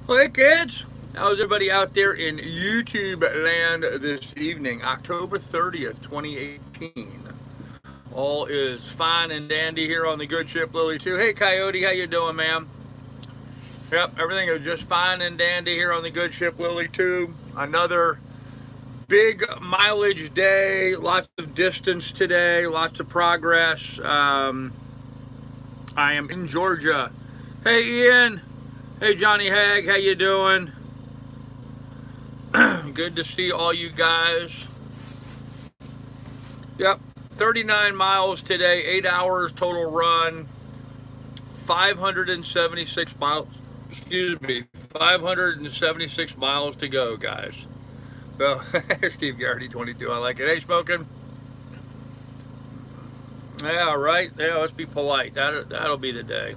Well, hey kids, how's everybody out there in YouTube land this evening, October 30th, 2018? All is fine and dandy here on the good ship Lily 2. Hey Coyote, how you doing, ma'am? Yep, everything is just fine and dandy here on the good ship Lily 2. Another big mileage day, lots of distance today, lots of progress. I am in Georgia. Hey Ian. Hey Johnny Hag, how you doing? Good to see all you guys. Yep, 39 miles today, 8 hours total run, 576 miles. Excuse me, 576 miles to go, guys. So, Steve Garrity, 22, I like it. Hey, smoking. Yeah, right. Yeah, let's be polite. That'll be the day.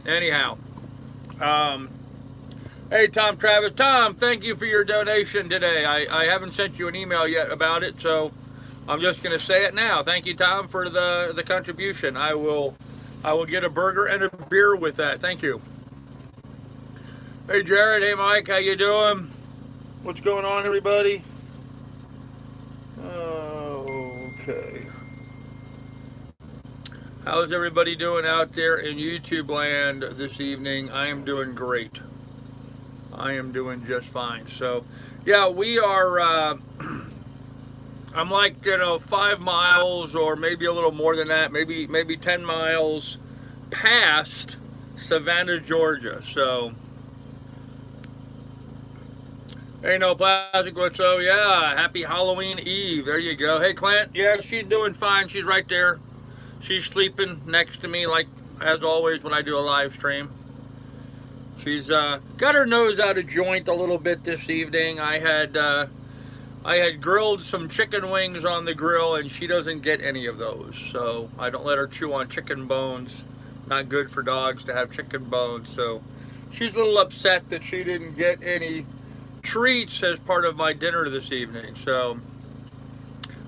Anyhow. Hey, Tom Travis. Tom, thank you for your donation today. I haven't sent you an email yet about it, so I'm just going to say it now. Thank you, Tom, for the contribution. I will get a burger and a beer with that. Thank you. Hey, Jared. Hey, Mike. How you doing? What's going on, everybody? Okay. How's everybody doing out there in YouTube land this evening? I am doing great. I am doing just fine. So, yeah, we are, I'm like, 5 miles or maybe a little more than that, maybe 10 miles past Savannah, Georgia. So, hey, no plastic whatso. Yeah, happy Halloween Eve. There you go. Hey, Clint. Yeah, she's doing fine. She's right there. She's sleeping next to me, like as always when I do a live stream. She's got her nose out of joint a little bit this evening. I had grilled some chicken wings on the grill, and she doesn't get any of those. So I don't let her chew on chicken bones. Not good for dogs to have chicken bones. So she's a little upset that she didn't get any treats as part of my dinner this evening. So.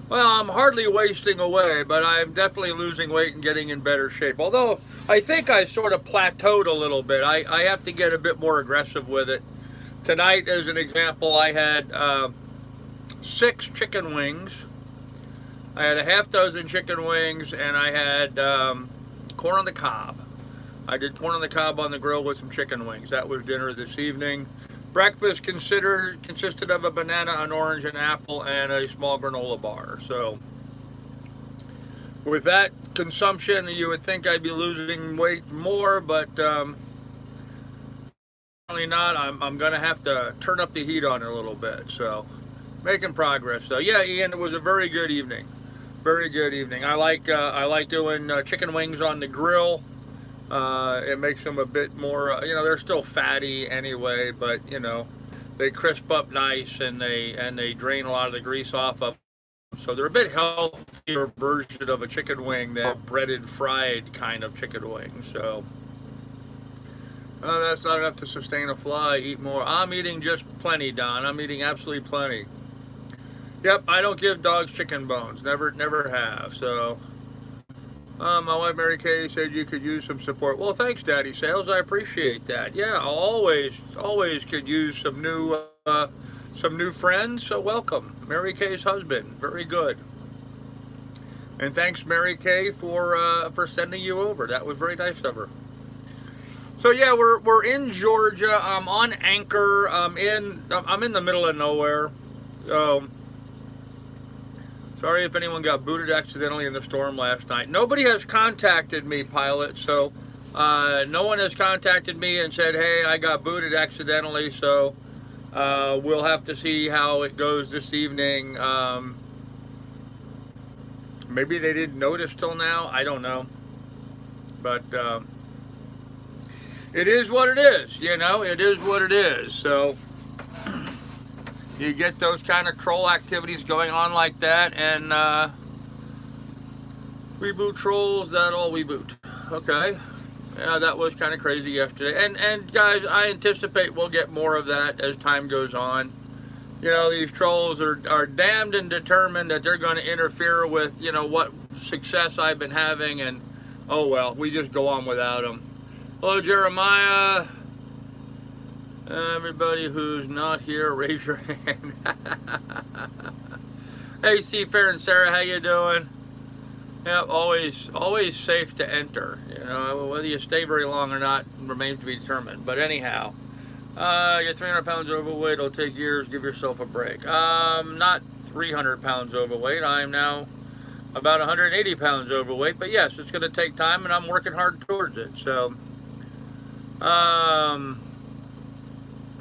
Well, I'm hardly wasting away, but I'm definitely losing weight and getting in better shape. Although, I think I sort of plateaued a little bit. I have to get a bit more aggressive with it. Tonight, as an example, I had 6 chicken wings. I had a half dozen chicken wings, and I had corn on the cob. I did corn on the cob on the grill with some chicken wings. That was dinner this evening. Breakfast consisted of a banana, an orange, an apple, and a small granola bar. So with that consumption, you would think I'd be losing weight more, but apparently not. I'm going to have to turn up the heat on it a little bit. So making progress. So yeah, Ian, it was a very good evening. Very good evening. I like doing chicken wings on the grill. It makes them a bit more, they're still fatty anyway, but they crisp up nice and they drain a lot of the grease off of them. So they're a bit healthier version of a chicken wing than a breaded, fried kind of chicken wing. So that's not enough to sustain a fly. Eat more. I'm eating just plenty, Don. I'm eating absolutely plenty. Yep, I don't give dogs chicken bones. Never have. So. My wife Mary Kay said you could use some support. Well, thanks, Daddy Sales. I appreciate that. Yeah, always could use some new friends. So welcome, Mary Kay's husband. Very good. And thanks, Mary Kay, for sending you over. That was very nice of her. So yeah, we're in Georgia. I'm on Anchor. I'm in the middle of nowhere. Sorry if anyone got booted accidentally in the storm last night. Nobody has contacted me, pilot, so no one has contacted me and said, hey, I got booted accidentally, so we'll have to see how it goes this evening. Maybe they didn't notice till now. I don't know. But it is what it is, It is what it is, so... You get those kind of troll activities going on like that, and reboot trolls, that all we boot. Okay. Yeah, that was kind of crazy yesterday. And guys, I anticipate we'll get more of that as time goes on. These trolls are damned and determined that they're going to interfere with, what success I've been having, and oh well, we just go on without them. Hello, Jeremiah. Everybody who's not here, raise your hand. Hey, Seafair and Sarah, how you doing? Yeah, always safe to enter. You know, whether you stay very long or not remains to be determined. But anyhow, you're 300 pounds overweight. It'll take years. Give yourself a break. Not 300 pounds overweight. I am now about 180 pounds overweight. But yes, it's going to take time, and I'm working hard towards it. So,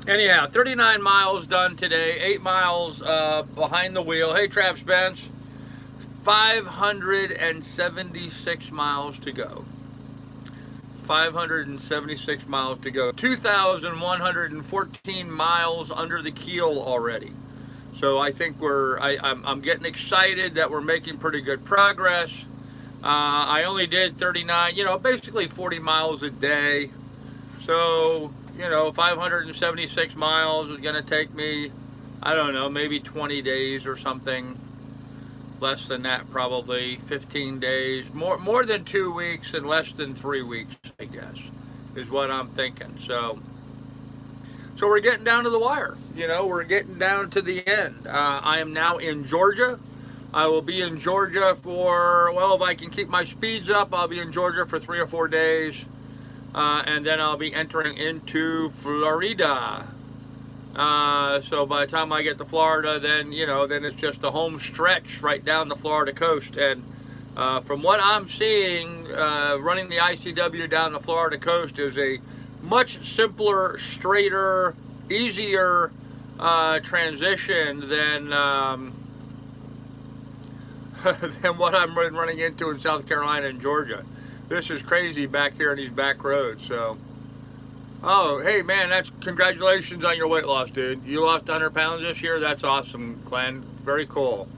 anyhow, 39 miles done today. 8 miles behind the wheel. Hey, Travis Benz. 576 miles to go. 576 miles to go. 2,114 miles under the keel already. So I think I'm getting excited that we're making pretty good progress. I only did 39, you know, basically 40 miles a day. So, you know, 576 miles is going to take me, I don't know, maybe 20 days or something. Less than that, probably 15 days, more than 2 weeks and less than 3 weeks, I guess, is what I'm thinking. So we're getting down to the wire. You know, we're getting down to the end. I am now in Georgia. I will be in Georgia for, well, if I can keep my speeds up, I'll be in Georgia for 3 or 4 days, and then I'll be entering into Florida. So by the time I get to Florida, then, you know, then it's just a home stretch right down the Florida coast. And from what I'm seeing, running the ICW down the Florida coast is a much simpler, straighter, easier transition than than what I'm running into in South Carolina and Georgia. This is crazy back here in these back roads. So. Oh, hey man, that's congratulations on your weight loss, dude. You lost 100 pounds this year. That's awesome, Glenn. Very cool.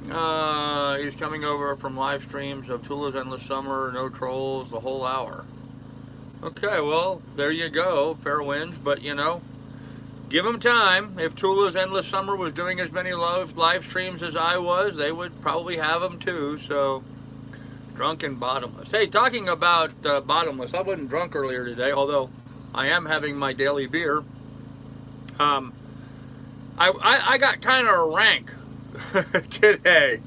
He's coming over from live streams of Tula's Endless Summer, No Trolls, the whole hour. Okay, well, there you go. Fair winds, but you know, give them time. If Tula's Endless Summer was doing as many live streams as I was, they would probably have them too, so... Drunk and bottomless. Hey, talking about bottomless, I wasn't drunk earlier today, although I am having my daily beer. I got kind of rank today,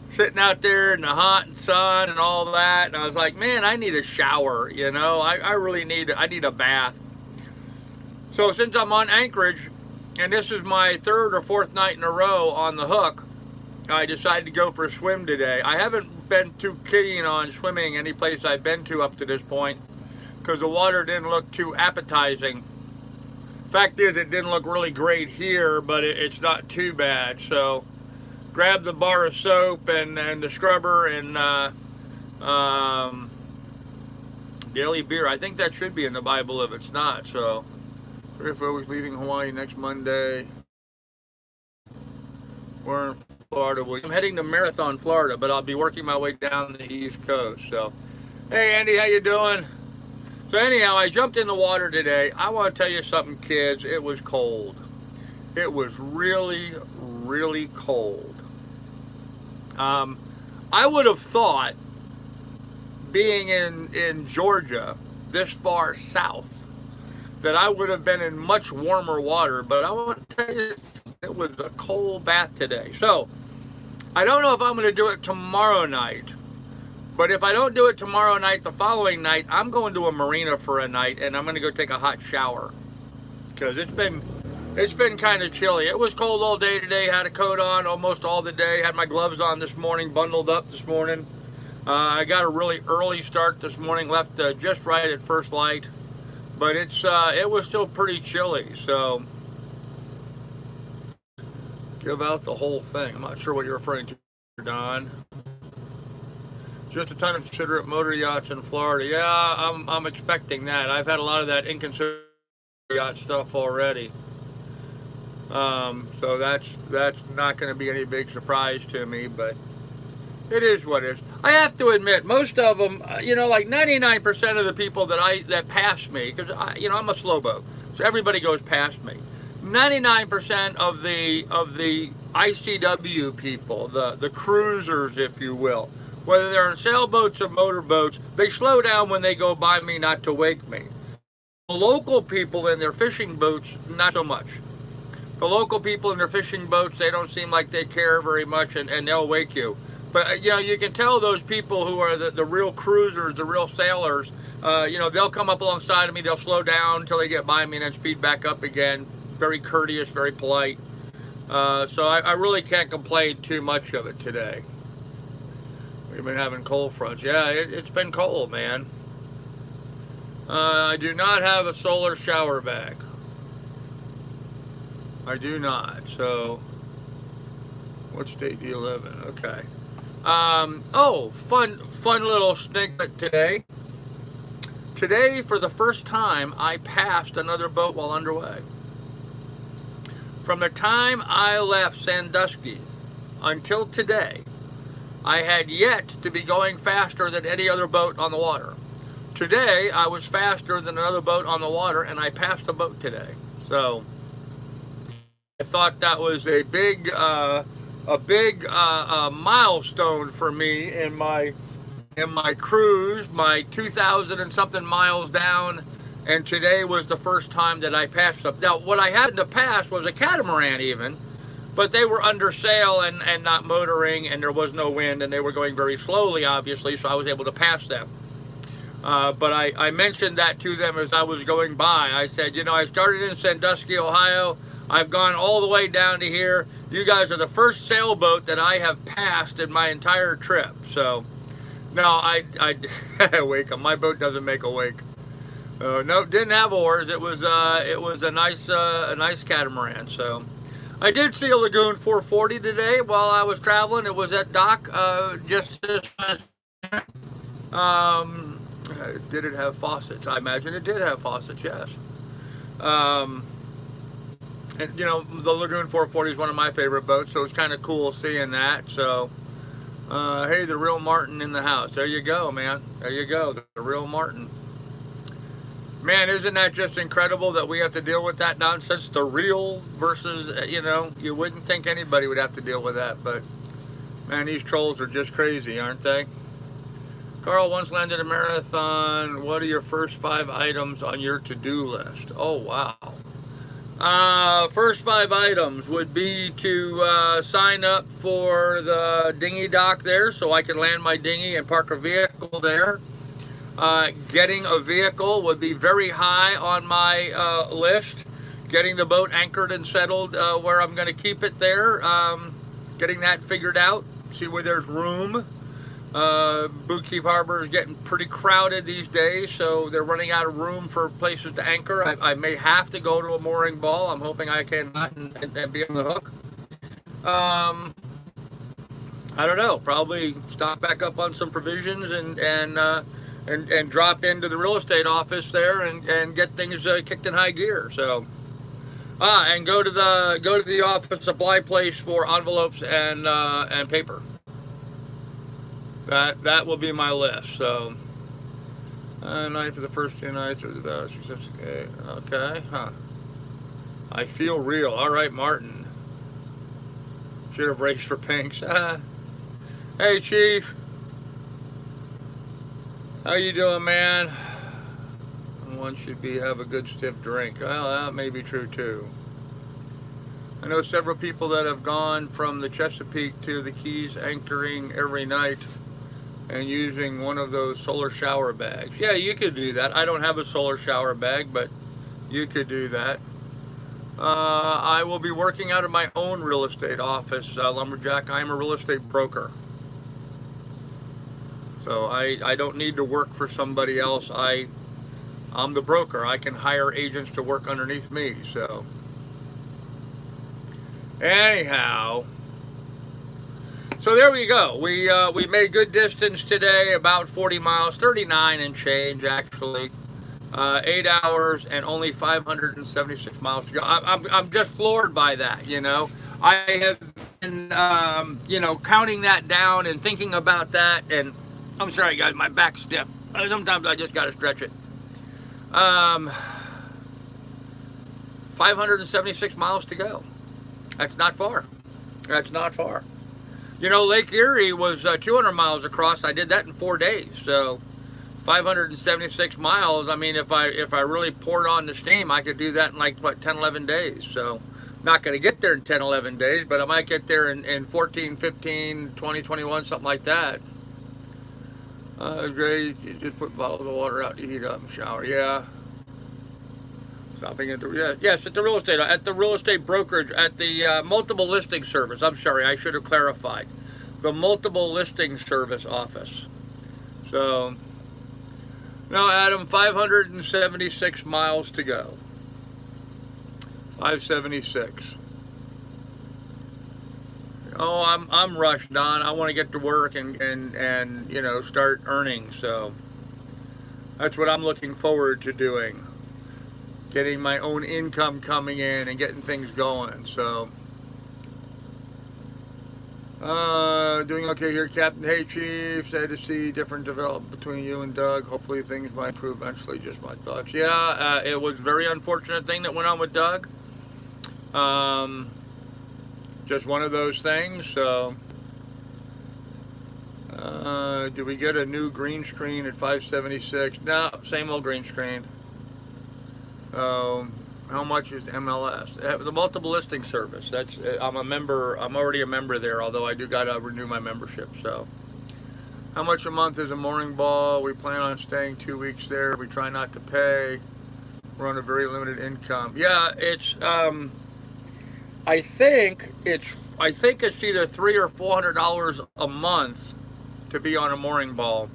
sitting out there in the hot sun and all that, and I was like, man, I need a shower, you know, I really need a bath. So since I'm on Anchorage, and this is my 3rd or 4th night in a row on the hook, I decided to go for a swim today. I haven't been too keen on swimming any place I've been to up to this point because the water didn't look too appetizing. Fact is, it didn't look really great here, but it's not too bad. So grabbed the bar of soap and the scrubber and daily beer. I think that should be in the Bible if it's not. So 3 or 4 weeks leaving Hawaii next Monday. We're in Florida. I'm heading to Marathon, Florida, but I'll be working my way down the East Coast. So, hey Andy, how you doing? So anyhow, I jumped in the water today. I want to tell you something, kids. It was cold. It was really, really cold. I would have thought, being in Georgia, this far south, that I would have been in much warmer water, but I want to tell you, it was a cold bath today. So, I don't know if I'm going to do it tomorrow night, but if I don't do it tomorrow night, the following night, I'm going to a marina for a night, and I'm going to go take a hot shower, because it's been kind of chilly. It was cold all day today, had a coat on almost all the day, had my gloves on this morning, bundled up this morning. I got a really early start this morning, left just right at first light. But it was still pretty chilly, so give out the whole thing. I'm not sure what you're referring to, Don. Just a ton of considerate motor yachts in Florida. Yeah, I'm expecting that. I've had a lot of that inconsiderate yacht stuff already. So that's not going to be any big surprise to me, but it is what it is. I have to admit, most of them, you know, like 99% of the people that pass me, because you know, I'm a slow boat, so everybody goes past me. 99% of the ICW people, the cruisers, if you will, whether they're in sailboats or motorboats, they slow down when they go by me not to wake me. local people in their fishing boats, not so much. The local people in their fishing boats, they don't seem like they care very much, and they'll wake you. But, you know, you can tell those people who are the real cruisers, the real sailors, you know, they'll come up alongside of me, they'll slow down until they get by me and then speed back up again. Very courteous, very polite. So I really can't complain too much of it today. We've been having cold fronts. Yeah, it's been cold, man. I do not have a solar shower bag. I do not. So, what state do you live in? Okay. Oh, fun little snippet today. Today, for the first time, I passed another boat while underway. From the time I left Sandusky until today, I had yet to be going faster than any other boat on the water. Today, I was faster than another boat on the water, and I passed a boat today. So, I thought that was a big milestone for me in my cruise, my 2,000 and something miles down, and today was the first time that I passed up. Now, what I happened to pass was a catamaran even, but they were under sail and not motoring, and there was no wind, and they were going very slowly, obviously, so I was able to pass them. But I mentioned that to them as I was going by. I said, you know, I started in Sandusky, Ohio. I've gone all the way down to here. You guys are the first sailboat that I have passed in my entire trip. So, no, I wake up. My boat doesn't make a wake. No, didn't have oars. It was a nice catamaran. So, I did see a Lagoon 440 today while I was traveling. It was at dock. Did it have faucets? I imagine it did have faucets. Yes. And you know, the Lagoon 440 is one of my favorite boats, so it's kind of cool seeing that. So, hey, the real Martin in the house. There you go, man. There you go, the real Martin. Man, isn't that just incredible that we have to deal with that nonsense? The real versus, you know, you wouldn't think anybody would have to deal with that, but man, these trolls are just crazy, aren't they? Carl once landed a marathon. What are your first 5 items on your to-do list? Oh, wow. First 5 items would be to sign up for the dinghy dock there so I can land my dinghy and park a vehicle there. Getting a vehicle would be very high on my list. Getting the boat anchored and settled where I'm going to keep it there. Getting that figured out. See where there's room. Bootkeep Harbor is getting pretty crowded these days, so they're running out of room for places to anchor. I may have to go to a mooring ball. I'm hoping I can and be on the hook. I don't know. Probably stock back up on some provisions and drop into the real estate office there and get things kicked in high gear. So, and go to the office supply place for envelopes and paper. That will be my list. So, night for the first 2 nights or the best. Okay, huh? I feel real. All right, Martin. Should have raced for pinks. Hey, Chief. How you doing, man? One should have a good stiff drink. Well, that may be true too. I know several people that have gone from the Chesapeake to the Keys anchoring every night and using one of those solar shower bags. Yeah, you could do that. I don't have a solar shower bag, but you could do that. I will be working out of my own real estate office, Lumberjack. I am a real estate broker. So I don't need to work for somebody else. I'm the broker. I can hire agents to work underneath me. So anyhow, so there we go. We made good distance today, about 40 miles, 39 and change actually. 8 hours and only 576 miles to go. I'm just floored by that, you know. I have been, you know, counting that down and thinking about that, and I'm sorry guys, my back's stiff. Sometimes I just gotta stretch it. 576 miles to go. That's not far. That's not far. You know, Lake Erie was 200 miles across. I did that in 4 days. So 576 miles. I mean, if I really poured on the steam, I could do that in like, what, 10, 11 days. So not going to get there in 10, 11 days, but I might get there in 14, 15, 20, 21, something like that. Great. You just put bottles of water out to heat up and shower. Yeah. Stopping at the, yes, at the real estate brokerage, at the multiple listing service. I'm sorry, I should have clarified. The multiple listing service office. So, now Adam, 576 miles to go. 576. Oh, I'm rushed, Don. I want to get to work and you know, start earning. So that's what I'm looking forward to doing. Getting my own income coming in and getting things going. So doing okay here, Captain. Hey, Chief. Sad to see different development between you and Doug. Hopefully things might improve eventually. Just my thoughts. Yeah, it was a very unfortunate thing that went on with Doug. Just one of those things. So do we get a new green screen at 576? No, same old green screen. How much is MLS? The multiple listing service. That's, I'm a member. I'm already a member there, although I do gotta renew my membership. So how much a month is a mooring ball? We plan on staying 2 weeks there. We try not to pay. We're on a very limited income. Yeah, it's I think it's either $300 or $400 a month to be on a mooring ball.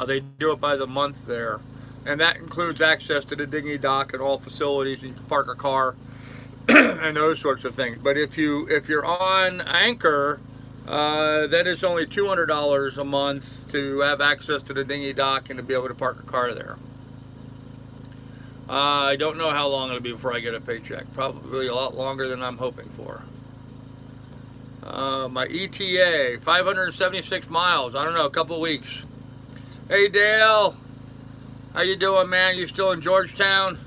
They do it by the month there, and that includes access to the dinghy dock and all facilities. You can park a car and those sorts of things. But if you're on anchor, then it's only $200 a month to have access to the dinghy dock and to be able to park a car there. I don't know how long it'll be before I get a paycheck. Probably a lot longer than I'm hoping for. My ETA, 576 miles. I don't know, a couple weeks. Hey, Dale. How you doing, man? You still in Georgetown?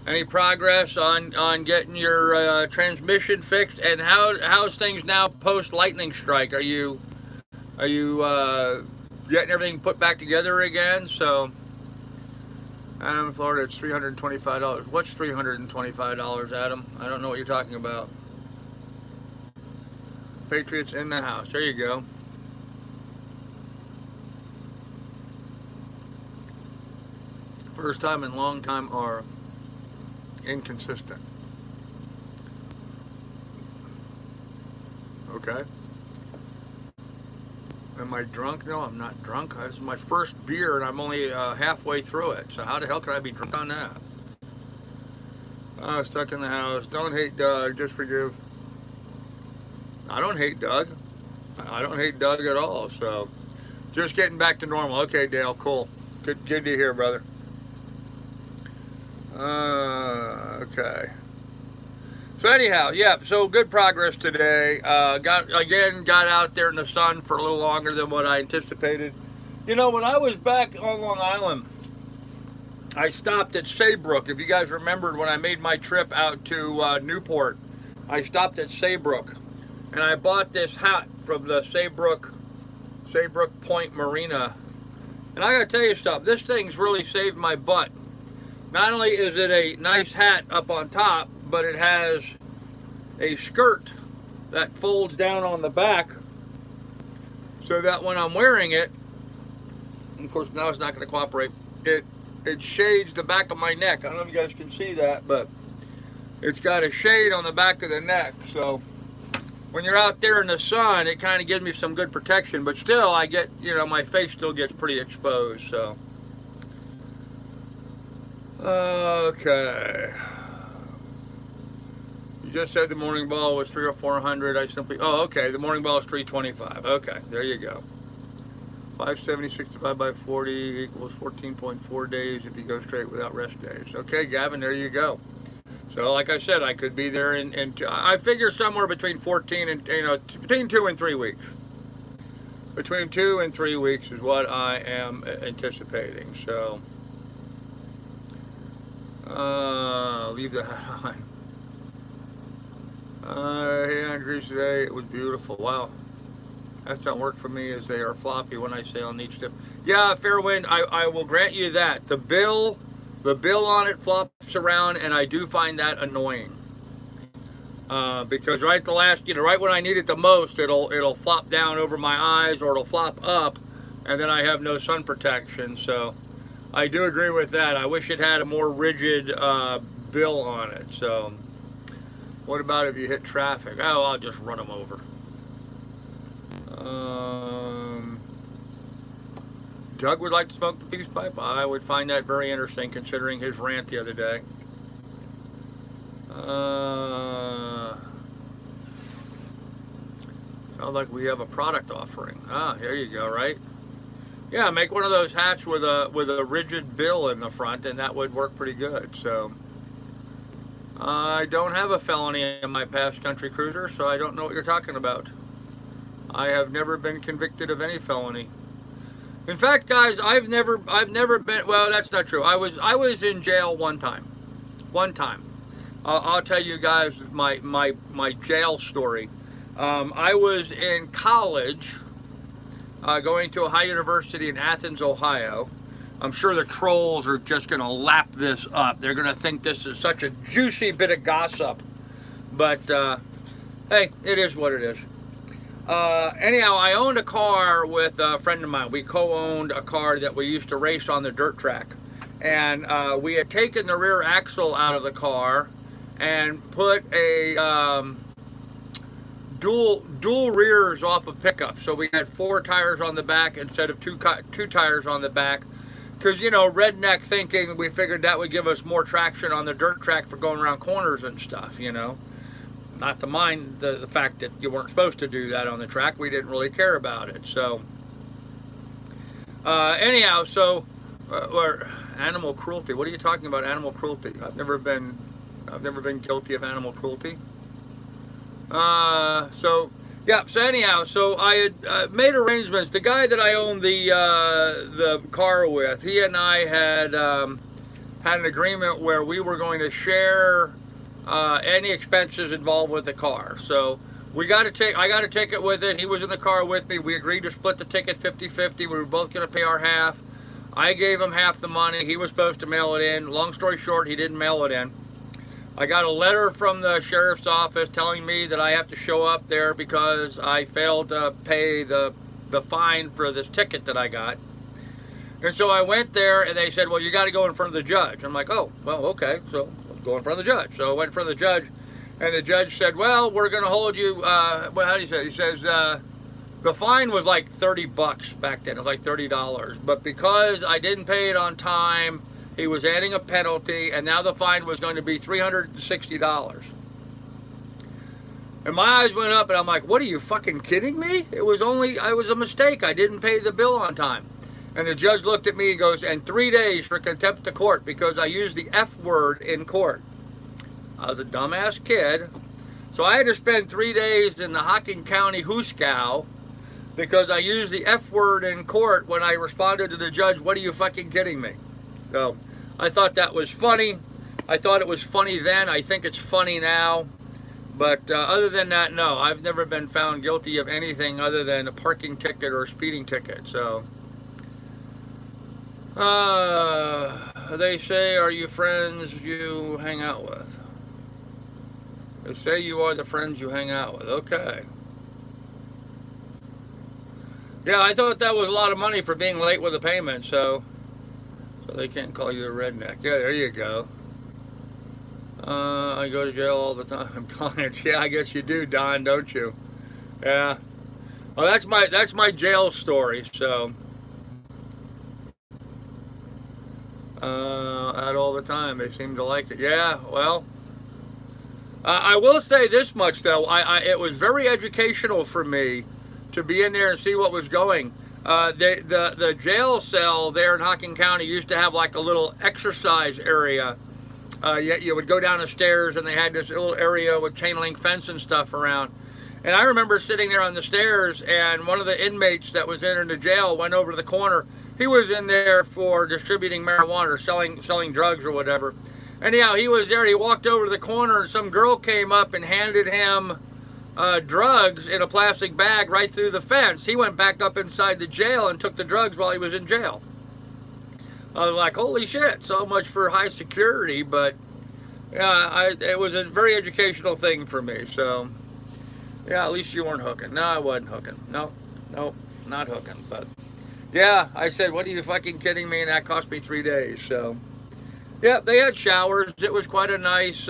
Any progress on getting your transmission fixed? And how's things now post lightning strike? Are you getting everything put back together again? So Adam, in Florida, it's $325. What's $325, Adam? I don't know what you're talking about. Patriots in the house. There you go. First time in long time are inconsistent. Okay. Am I drunk? No, I'm not drunk. This is my first beer and I'm only halfway through it. So how the hell can I be drunk on that? Stuck in the house. Don't hate Doug. Just forgive. I don't hate Doug. I don't hate Doug at all. So just getting back to normal. Okay, Dale. Cool. Good to hear, brother. Okay. So anyhow, yeah, so good progress today. Got out there in the sun for a little longer than what I anticipated. You know, when I was back on Long Island, I stopped at Saybrook. If you guys remembered when I made my trip out to Newport, I stopped at Saybrook. And I bought this hat from the Saybrook Point Marina. And I gotta tell you something, this thing's really saved my butt. Not only is it a nice hat up on top, but it has a skirt that folds down on the back so that when I'm wearing it, and of course now it's not going to cooperate, it shades the back of my neck. I don't know if you guys can see that, but it's got a shade on the back of the neck. So when you're out there in the sun, it kind of gives me some good protection, but still I get, you know, my face still gets pretty exposed. So okay. You just said the morning ball was 300 or 400. Okay, the morning ball is 325. Okay, there you go. 576 divided by 40 equals 14.4 days if you go straight without rest days. Okay, Gavin, there you go. So like I said, I could be there in I figure somewhere between 14 and, you know, between 2 and 3 weeks. Between 2 and 3 weeks is what I am anticipating. So leave the hat on. Hey, on Greece today, it was beautiful. Wow. That don't work for me as they are floppy when I sail on each tip. Yeah, Fairwind, I will grant you that. The bill on it flops around, and I do find that annoying. Because right right when I need it the most, it'll flop down over my eyes, or it'll flop up, and then I have no sun protection. So I do agree with that. I wish it had a more rigid bill on it. So what about if you hit traffic? Oh, I'll just run them over. Doug would like to smoke the peace pipe. I would find that very interesting, considering his rant the other day. Sounds like we have a product offering. Ah, here you go, right? Yeah, make one of those hats with a rigid bill in the front, and that would work pretty good. So I don't have a felony in my past country cruiser, so I don't know what you're talking about. I have never been convicted of any felony. In fact, guys, I've never been. Well, that's not true. I was in jail one time. I'll tell you guys my jail story. I was in college, going to a high university in Athens, Ohio. I'm sure the trolls are just going to lap this up. They're going to think this is such a juicy bit of gossip. But hey, it is what it is. Anyhow, I owned a car with a friend of mine. We co-owned a car that we used to race on the dirt track. And we had taken the rear axle out of the car and put a dual rears off of pickup. So we had 4 tires on the back instead of two tires on the back. Because, you know, redneck thinking, we figured that would give us more traction on the dirt track for going around corners and stuff, you know. Not to mind the fact that you weren't supposed to do that on the track. We didn't really care about it. So anyhow, so or animal cruelty. What are you talking about, animal cruelty? I've never been guilty of animal cruelty. So yeah. So anyhow, so I had made arrangements. The guy that I owned the car with, he and I had had an agreement where we were going to share any expenses involved with the car. So I got a ticket with it. He was in the car with me. We agreed to split the ticket 50-50. We were both going to pay our half. I gave him half the money. He was supposed to mail it in. Long story short, he didn't mail it in. I got a letter from the sheriff's office telling me that I have to show up there because I failed to pay the fine for this ticket that I got. And so I went there, and they said, well, you got to go in front of the judge. I'm like, oh, well, okay, so I'll go in front of the judge. So I went in front of the judge, and the judge said, well, we're going to hold you, well, how do you say it? He says, the fine was like $30 back then. It was like $30. But because I didn't pay it on time, he was adding a penalty, and now the fine was going to be $360. And my eyes went up, and I'm like, what, are you fucking kidding me? It was a mistake. I didn't pay the bill on time. And the judge looked at me and goes, and 3 days for contempt of court because I used the F word in court. I was a dumbass kid. So I had to spend 3 days in the Hocking County Hooskow because I used the F word in court when I responded to the judge, what, are you fucking kidding me? So I thought that was funny. I thought it was funny then. I think it's funny now. But other than that, no. I've never been found guilty of anything other than a parking ticket or a speeding ticket. So they say, are you friends you hang out with? They say you are the friends you hang out with. Okay. Yeah, I thought that was a lot of money for being late with a payment, so they can't call you a redneck. Yeah, there you go. I go to jail all the time. Comments. Yeah, I guess you do, Don, don't you? Yeah. Well, that's my jail story. So out all the time. They seem to like it. Yeah. Well, I will say this much though. It was very educational for me to be in there and see what was going. The jail cell there in Hocking County used to have like a little exercise area. You would go down the stairs and they had this little area with chain link fence and stuff around. And I remember sitting there on the stairs, and one of the inmates that was in the jail went over to the corner. He was in there for distributing marijuana or selling drugs or whatever. Anyhow, he was there. He walked over to the corner, and some girl came up and handed him drugs in a plastic bag right through the fence. He went back up inside the jail and took the drugs while he was in jail. I was like, holy shit, so much for high security, but yeah, it was a very educational thing for me, so yeah, at least you weren't hooking. No, I wasn't hooking. Nope, not hooking, but yeah, I said, what are you fucking kidding me, and that cost me 3 days, so yeah, they had showers. It was quite a nice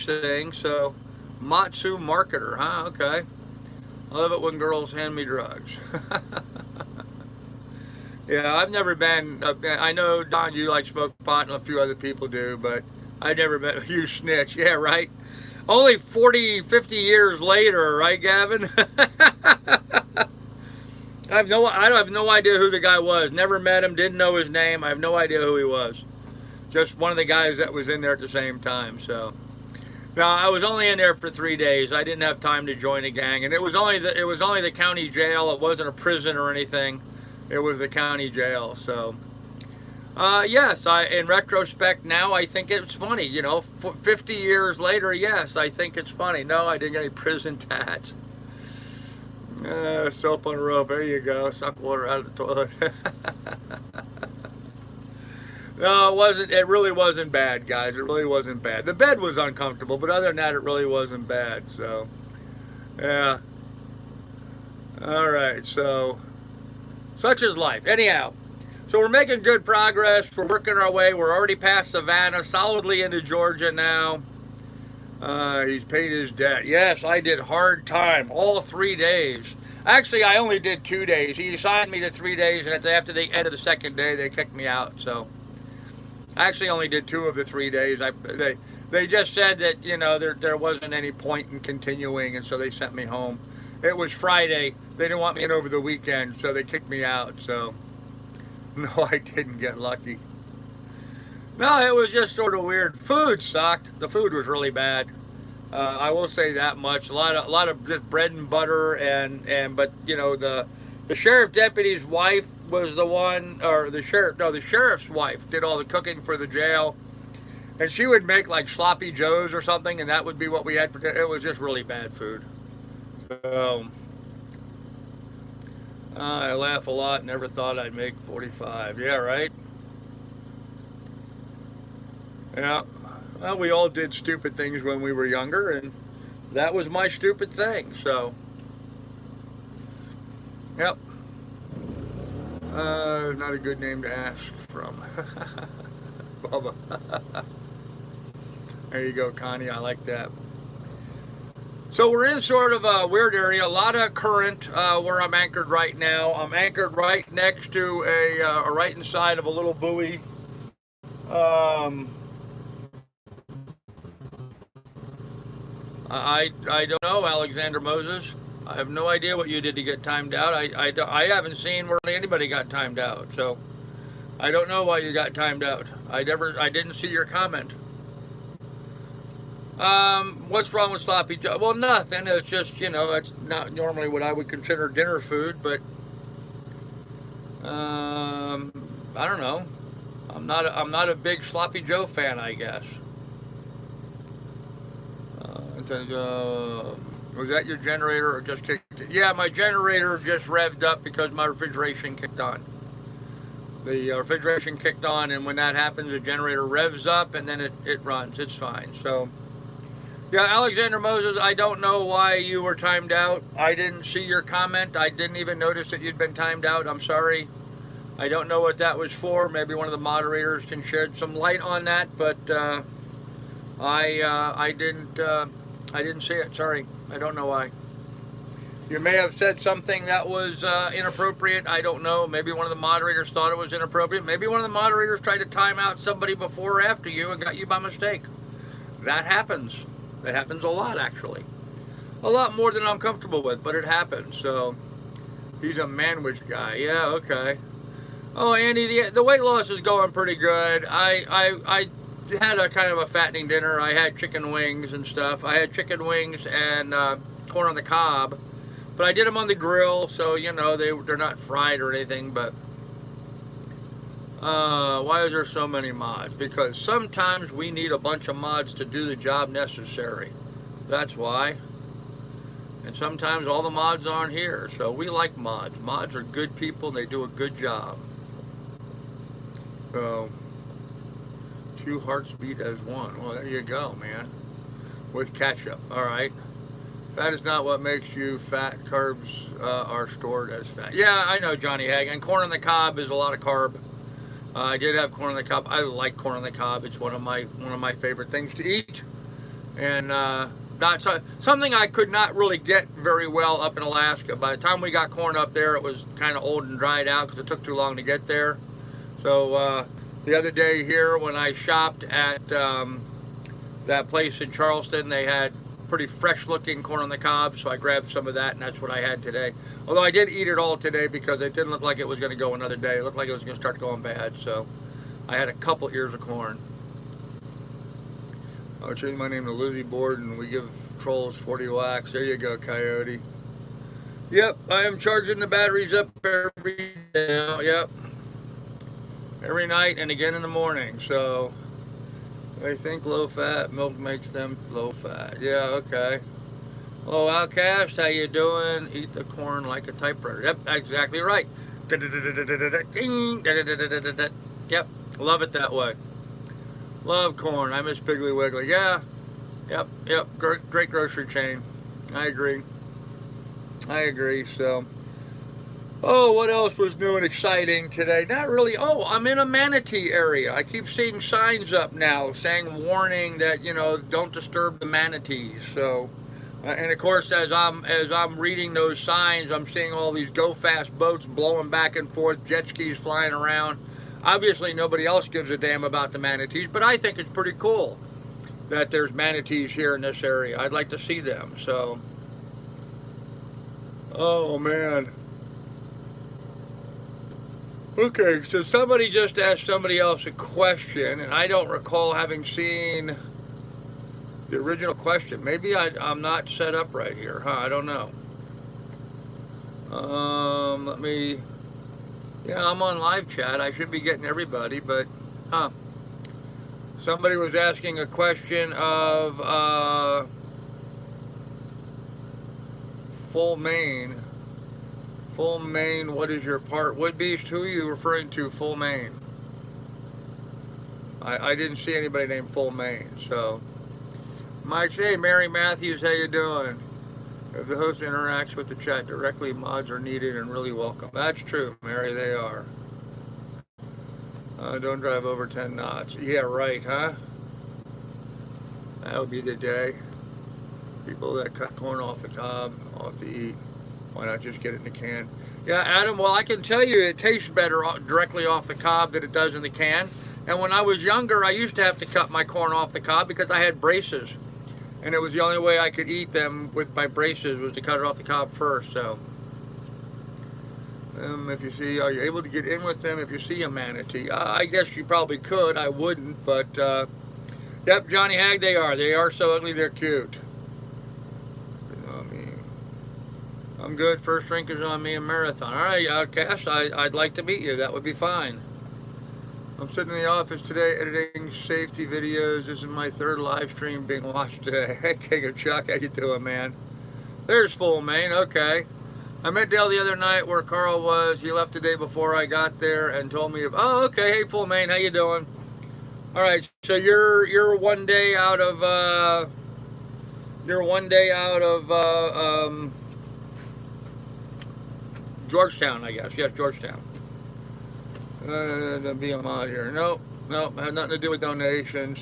thing, so Matsu marketer, huh? Okay. I love it when girls hand me drugs. Yeah, I've never been, I know, Don, you like smoke pot and a few other people do, but I've never been a huge snitch. Yeah, right? Only 40, 50 years later, right, Gavin? I have no idea who the guy was. Never met him, didn't know his name. I have no idea who he was. Just one of the guys that was in there at the same time, so. No, I was only in there for 3 days. I didn't have time to join a gang, and it was only the county jail. It wasn't a prison or anything. It was the county jail. So, yes, in retrospect now, I think it's funny. You know, 50 years later, yes, I think it's funny. No, I didn't get any prison tats. Soap on a rope. There you go. Suck water out of the toilet. No, it wasn't. It really wasn't bad, guys. It really wasn't bad. The bed was uncomfortable, but other than that, it really wasn't bad. So, yeah. All right. So, such is life. Anyhow, so we're making good progress. We're working our way. We're already past Savannah, solidly into Georgia now. He's paid his debt. Yes, I did hard time all 3 days. Actually, I only did 2 days. He assigned me to 3 days, and after the end of the second day, they kicked me out. So I actually only did 2 of the 3 days. They just said that, you know, there wasn't any point in continuing, and so they sent me home. It was Friday. They didn't want me in over the weekend, so they kicked me out. So no, I didn't get lucky. No, it was just sort of weird. Food sucked. The food was really bad. I will say that much. A lot of just bread and butter, but you know, the sheriff deputy's wife was the one, or the sheriff's wife did all the cooking for the jail, and she would make like sloppy joes or something, and that would be what we had for dinner. It was just really bad food. So I laugh a lot. Never thought I'd make 45. Yeah, right. Yeah, well, we all did stupid things when we were younger, and that was my stupid thing, so, yep. Not a good name to ask from. Bubba. There you go, Connie, I like that. So we're in sort of a weird area, a lot of current where I'm anchored right now. I'm anchored right next to right inside of a little buoy. I don't know, Alexander Moses. I have no idea what you did to get timed out. I haven't seen where anybody got timed out, so I don't know why you got timed out. I didn't see your comment. What's wrong with sloppy joe? Well, nothing. It's just, you know, it's not normally what I would consider dinner food, but I don't know. I'm not a big sloppy joe fan, I guess. Was that your generator or just kicked it? Yeah, my generator just revved up because my refrigeration kicked on. The refrigeration kicked on, and when that happens, the generator revs up and then it runs. It's fine. So, yeah, Alexander Moses, I don't know why you were timed out. I didn't see your comment. I didn't even notice that you'd been timed out. I'm sorry. I don't know what that was for. Maybe one of the moderators can shed some light on that, but I didn't see it. Sorry. I don't know why. You may have said something that was inappropriate. I don't know. Maybe one of the moderators thought it was inappropriate. Maybe one of the moderators tried to time out somebody before or after you and got you by mistake. That happens. It happens a lot, actually. A lot more than I'm comfortable with, but it happens. So, he's a manwich guy. Yeah, okay. Oh, Andy, the weight loss is going pretty good. I had a kind of a fattening dinner. I had chicken wings and stuff. I had chicken wings and corn on the cob, but I did them on the grill, so you know they're not fried or anything. But why is there so many mods? Because sometimes we need a bunch of mods to do the job necessary. That's why. And sometimes all the mods aren't here. So we like mods. Mods are good people. They do a good job. So, two hearts beat as one. Well, there you go, man. With ketchup. All right. Fat is not what makes you fat. Carbs are stored as fat. Yeah, I know, Johnny Hag. And corn on the cob is a lot of carb. I did have corn on the cob. I like corn on the cob. It's one of my favorite things to eat. And not something I could not really get very well up in Alaska. By the time we got corn up there, it was kind of old and dried out because it took too long to get there. So the other day here, when I shopped at that place in Charleston, they had pretty fresh looking corn on the cob, so I grabbed some of that, and that's what I had today. Although I did eat it all today because it didn't look like it was going to go another day. It looked like it was going to start going bad, so I had a couple ears of corn. I'll change my name to Lizzie Borden. We give trolls 40 wax. There you go, Coyote. Yep, I am charging the batteries up every day now. Yep. Every night and again in the morning, so they think low fat milk makes them low fat. Yeah, okay. Hello, Outcast, how you doing? Eat the corn like a typewriter. Yep, exactly right. Yep, love it that way. Love corn. I miss Piggly Wiggly. Yeah, yep. Great grocery chain. I agree. So, oh, what else was new and exciting today? Not really. Oh, I'm in a manatee area. I keep seeing signs up now saying warning that, you know, don't disturb the manatees. So, and of course, as I'm reading those signs, I'm seeing all these go-fast boats blowing back and forth, jet skis flying around. Obviously, nobody else gives a damn about the manatees, but I think it's pretty cool that there's manatees here in this area. I'd like to see them. So, oh man. Okay, so somebody just asked somebody else a question, and I don't recall having seen the original question. Maybe I'm not set up right here, huh? I don't know. Let me... Yeah, I'm on live chat. I should be getting everybody, but, huh. Somebody was asking a question of full main. Full main, what is your part? Wood Beast, who are you referring to, full main? I didn't see anybody named full main, so. Mike, hey, Mary Matthews, how you doing? If the host interacts with the chat directly, mods are needed and really welcome. That's true, Mary, they are. Don't drive over 10 knots. Yeah, right, huh? That would be the day. People that cut corn off the cob, off to eat. Why not just get it in the can? Yeah, Adam, well, I can tell you it tastes better directly off the cob than it does in the can. And when I was younger, I used to have to cut my corn off the cob because I had braces. And it was the only way I could eat them with my braces was to cut it off the cob first, so. If you see, are you able to get in with them if you see a manatee? I guess you probably could. I wouldn't, but, yep, Johnny Hag, they are. They are so ugly, they're cute. I'm good. First drink is on me in Marathon. All right, Outcast, I'd like to meet you. That would be fine. I'm sitting in the office today editing safety videos. This is my third live stream being watched today. Hey, King of Chuck, how you doing, man? There's Full Main. Okay. I met Dale the other night where Carl was. He left the day before I got there and told me, oh, okay. Hey, Full Main, how you doing? All right. So you're 1 day out of Georgetown, I guess. Yes, Georgetown. Be a mod here. Nope, had nothing to do with donations.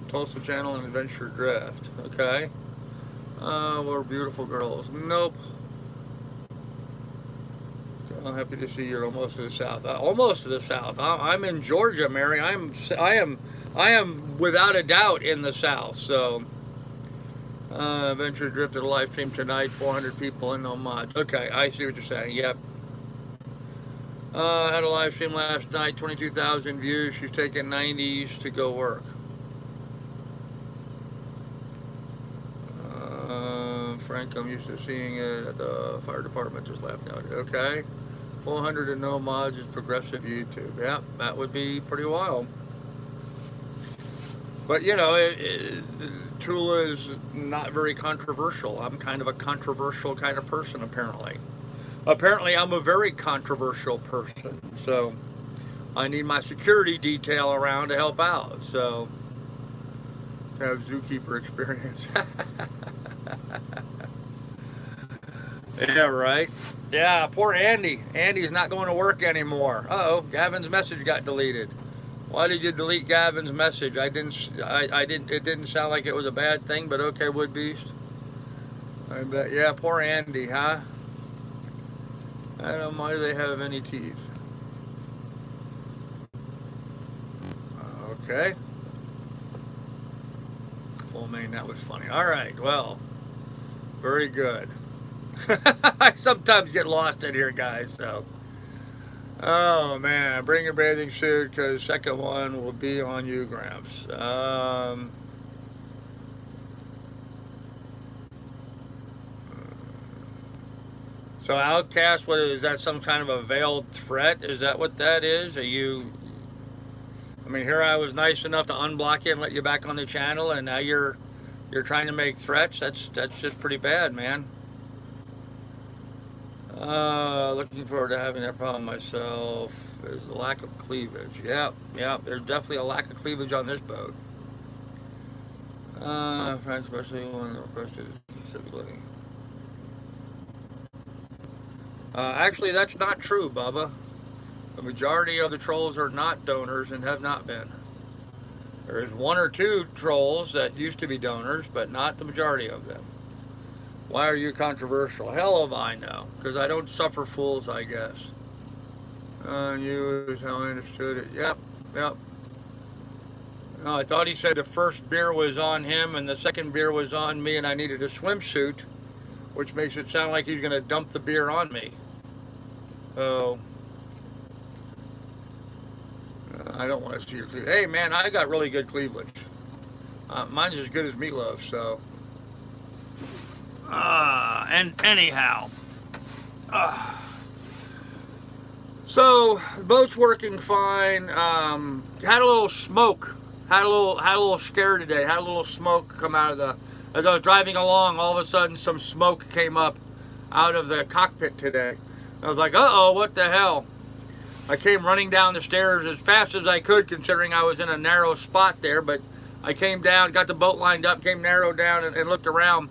Tulsa Channel and Adventure Drift. Okay. We're beautiful girls. Nope. So I'm happy to see you're almost to the south. Almost to the south. I'm in Georgia, Mary. I am without a doubt in the south. So. Adventure Drift did a live stream tonight, 400 people and no mods. Okay, I see what you're saying, yep. Had a live stream last night, 22,000 views. She's taking 90s to go work. Frank, I'm used to seeing it at the fire department, just laughed out. Okay. 400 and no mods is progressive YouTube. Yeah, that would be pretty wild. But you know, Tula is not very controversial. I'm kind of a controversial kind of person, apparently. Apparently, I'm a very controversial person. So I need my security detail around to help out. So have zookeeper experience. Yeah, right. Yeah, poor Andy. Andy's not going to work anymore. Uh-oh, Gavin's message got deleted. Why did you delete Gavin's message? I didn't, it didn't sound like it was a bad thing, but okay, Wood Beast. I bet, yeah, poor Andy, huh? I don't know, why do they have any teeth? Okay. Full main, that was funny. All right, well, very good. I sometimes get lost in here, guys, so. Oh, man, bring your bathing suit, because second one will be on you, Gramps. So Outcast, what is that, some kind of a veiled threat? Is that what that is? Are you, I mean, here I was nice enough to unblock you and let you back on the channel, and now you're trying to make threats? That's just pretty bad, man. Looking forward to having that problem myself. There's the lack of cleavage. Yep, there's definitely a lack of cleavage on this boat. Especially when requested specifically. Actually, that's not true, Bubba. The majority of the trolls are not donors and have not been. There is one or two trolls that used to be donors, but not the majority of them. Why are you controversial? Hell if I know, because I don't suffer fools, I guess. You is how I understood it. Yep. No, I thought he said the first beer was on him and the second beer was on me, and I needed a swimsuit, which makes it sound like he's going to dump the beer on me. So, I don't want to see your cleavage. Hey, man, I got really good cleavage. Mine's as good as Meatloaf, so. And anyhow. So, the boat's working fine. Had a little smoke. Had a little scare today. Had a little smoke come out of the, as I was driving along, all of a sudden some smoke came up out of the cockpit today. I was like, uh-oh, what the hell? I came running down the stairs as fast as I could, considering I was in a narrow spot there, but I came down, got the boat lined up, came narrow down and looked around.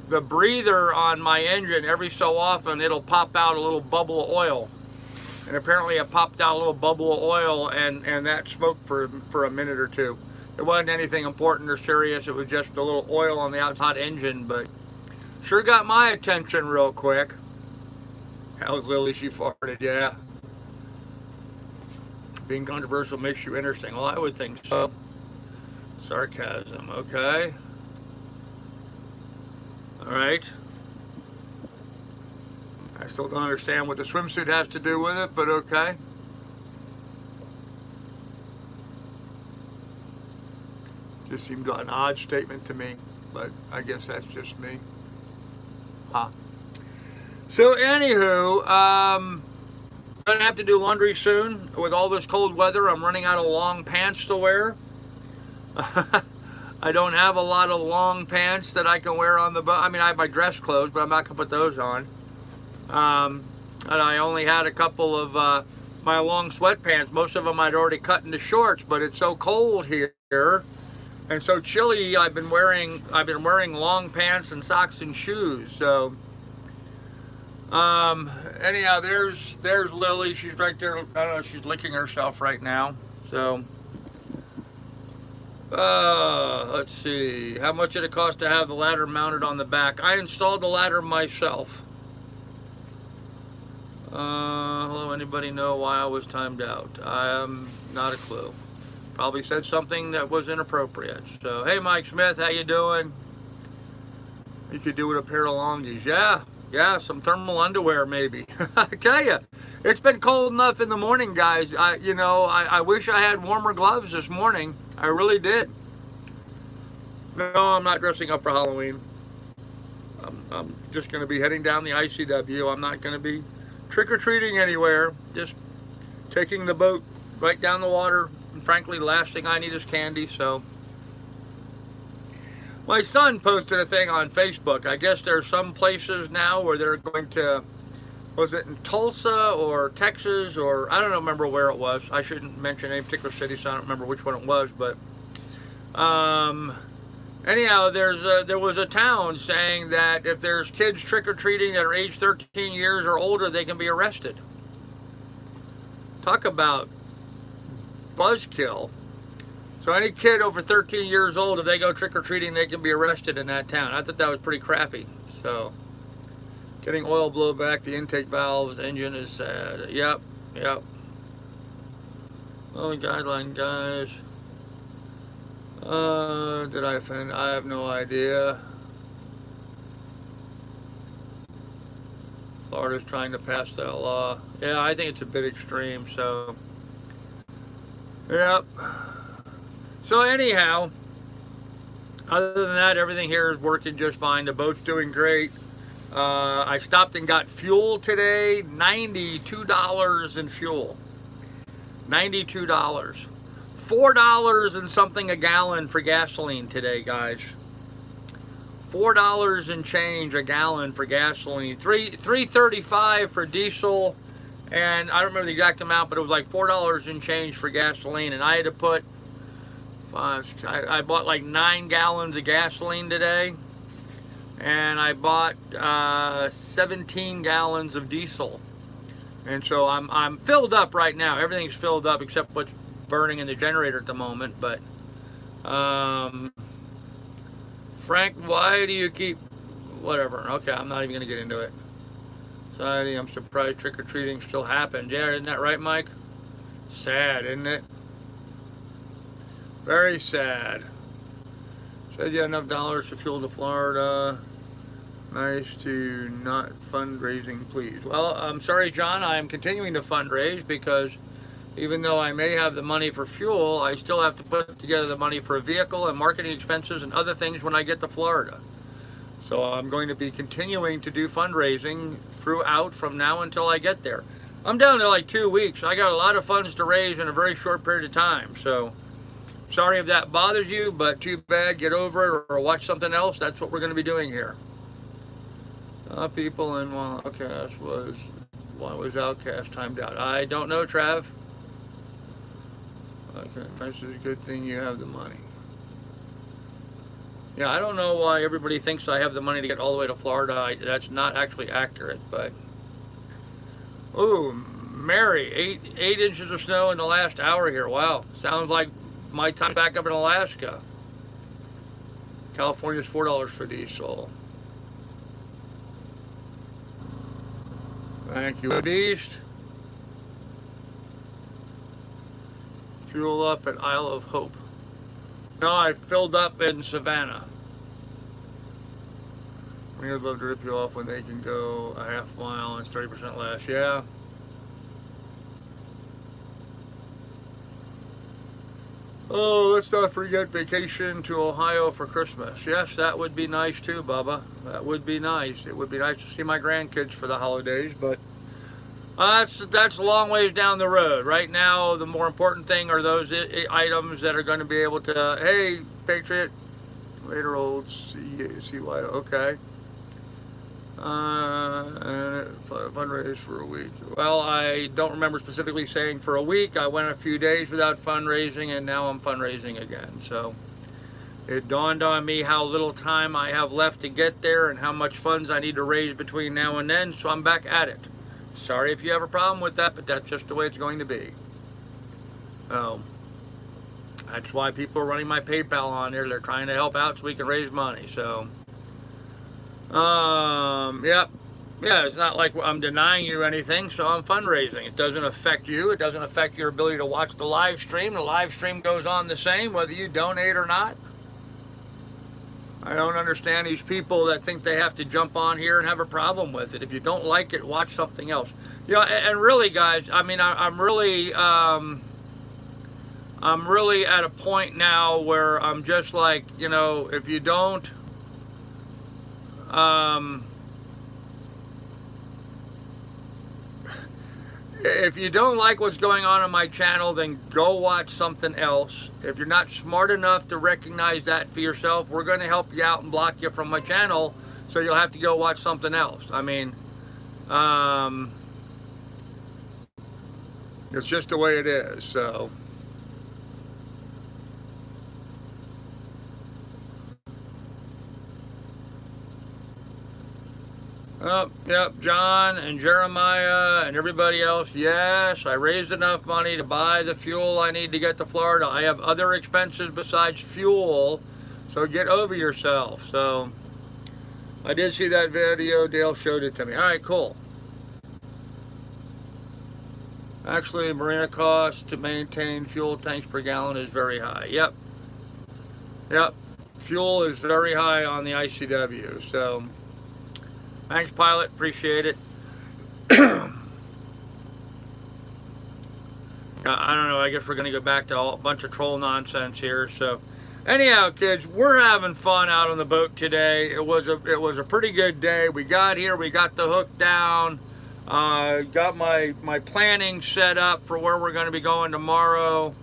The breather on my engine, every so often, it'll pop out a little bubble of oil. And apparently it popped out a little bubble of oil and that smoked for a minute or two. It wasn't anything important or serious. It was just a little oil on the outside engine, but sure got my attention real quick. How's Lily? She farted, yeah. Being controversial makes you interesting. Well, I would think so. Sarcasm, okay. All right. I still don't understand what the swimsuit has to do with it, but okay. Just seemed an odd statement to me, but I guess that's just me. Huh. So anywho, gonna have to do laundry soon. With all this cold weather, I'm running out of long pants to wear. I don't have a lot of long pants that I can wear on the boat. I mean, I have my dress clothes, but I'm not gonna put those on. And I only had a couple of my long sweatpants. Most of them I'd already cut into shorts, but it's so cold here and so chilly. I've been wearing long pants and socks and shoes. So anyhow, there's Lily. She's right there. I don't know. She's licking herself right now. So let's see. How much did it cost to have the ladder mounted on the back? I installed the ladder myself. Hello, anybody know why I was timed out? Not a clue. Probably said something that was inappropriate. So, hey, Mike Smith, how you doing? You could do with a pair of longies. Yeah, some thermal underwear maybe. I tell you, it's been cold enough in the morning, guys. I wish I had warmer gloves this morning. I really did. No, I'm not dressing up for Halloween. I'm just going to be heading down the ICW. I'm not going to be trick-or-treating anywhere, just taking the boat right down the water, and frankly, the last thing I need is candy, so My son posted a thing on Facebook. I guess there's some places now where they're going to, was it in Tulsa or Texas, or I don't remember where it was. I shouldn't mention any particular city, so I don't remember which one it was. But anyhow, there was a town saying that if there's kids trick-or-treating that are age 13 years or older, they can be arrested. Talk about buzzkill. So any kid over 13 years old, if they go trick-or-treating, they can be arrested in that town. I thought that was pretty crappy. So, getting oil blowback, the intake valves, engine is sad. Yep. Oh, guideline, guys. Did I offend? I have no idea. Florida's trying to pass that law. Yeah, I think it's a bit extreme, so. Yep. So anyhow, other than that, everything here is working just fine. The boat's doing great. I stopped and got fuel today. $92 in fuel. $92. $4 and something a gallon for gasoline today, guys. $4 and change a gallon for gasoline. $3.35 for diesel, and I don't remember the exact amount, but it was like $4 and change for gasoline. And I had to put I bought like 9 gallons of gasoline today, and I bought 17 gallons of diesel. And so I'm filled up right now. Everything's filled up except what's burning in the generator at the moment. But Frank, why do you keep whatever? Okay, I'm not even gonna get into it. Society, I'm surprised trick-or-treating still happens. Yeah, isn't that right, Mike? Sad, isn't it? Very sad. Said you had enough dollars to fuel to Florida. Nice to not fundraising, please. Well, I'm sorry, John. I am continuing to fundraise because even though I may have the money for fuel, I still have to put together the money for a vehicle and marketing expenses and other things when I get to Florida. So I'm going to be continuing to do fundraising throughout from now until I get there. I'm down to like 2 weeks. I got a lot of funds to raise in a very short period of time. So sorry if that bothers you, but too bad. Get over it or watch something else. That's what we're going to be doing here. People in Outcast was, why was Outcast timed out? I don't know, Trav. Okay, this is a good thing you have the money. Yeah, I don't know why everybody thinks I have the money to get all the way to Florida. That's not actually accurate, but. Ooh, Mary, 8 inches of snow in the last hour here. Wow, sounds like my time back up in Alaska. California's $4 for diesel. Thank you, East. Fuel up at Isle of Hope. No, I filled up in Savannah. We would love to rip you off when they can go a half mile and it's 30% less. Yeah. Oh, let's not forget vacation to Ohio for Christmas. Yes, that would be nice too, Bubba. That would be nice. It would be nice to see my grandkids for the holidays, but that's a long ways down the road. Right now, the more important thing are those items that are going to be able to, hey, Patriot, later old CY, okay. And fundraise for a week. Well, I don't remember specifically saying for a week. I went a few days without fundraising, and now I'm fundraising again. So it dawned on me how little time I have left to get there and how much funds I need to raise between now and then, so I'm back at it. Sorry if you have a problem with that, but that's just the way it's going to be. That's why people are running my PayPal on here. They're trying to help out so we can raise money. So yep. Yeah, it's not like I'm denying you anything, so I'm fundraising. It doesn't affect you. It doesn't affect your ability to watch the live stream. The live stream goes on the same, whether you donate or not. I don't understand these people that think they have to jump on here and have a problem with it. If you don't like it, watch something else. You know, and really, guys, I mean, I'm really at a point now where I'm just like, you know, if you don't, If you don't like what's going on my channel, then go watch something else. If you're not smart enough to recognize that for yourself, we're going to help you out and block you from my channel, so you'll have to go watch something else. I mean, it's just the way it is, so. Oh, yep, John and Jeremiah and everybody else. Yes, I raised enough money to buy the fuel I need to get to Florida. I have other expenses besides fuel, so get over yourself. So, I did see that video. Dale showed it to me. All right, cool. Actually, marina cost to maintain fuel tanks per gallon is very high. Yep. Yep. Fuel is very high on the ICW, so. Thanks, pilot. Appreciate it. I don't know. I guess we're going to go back to a bunch of troll nonsense here. So, anyhow, kids, we're having fun out on the boat today. It was a pretty good day. We got here. We got the hook down. Got my planning set up for where we're going to be going tomorrow.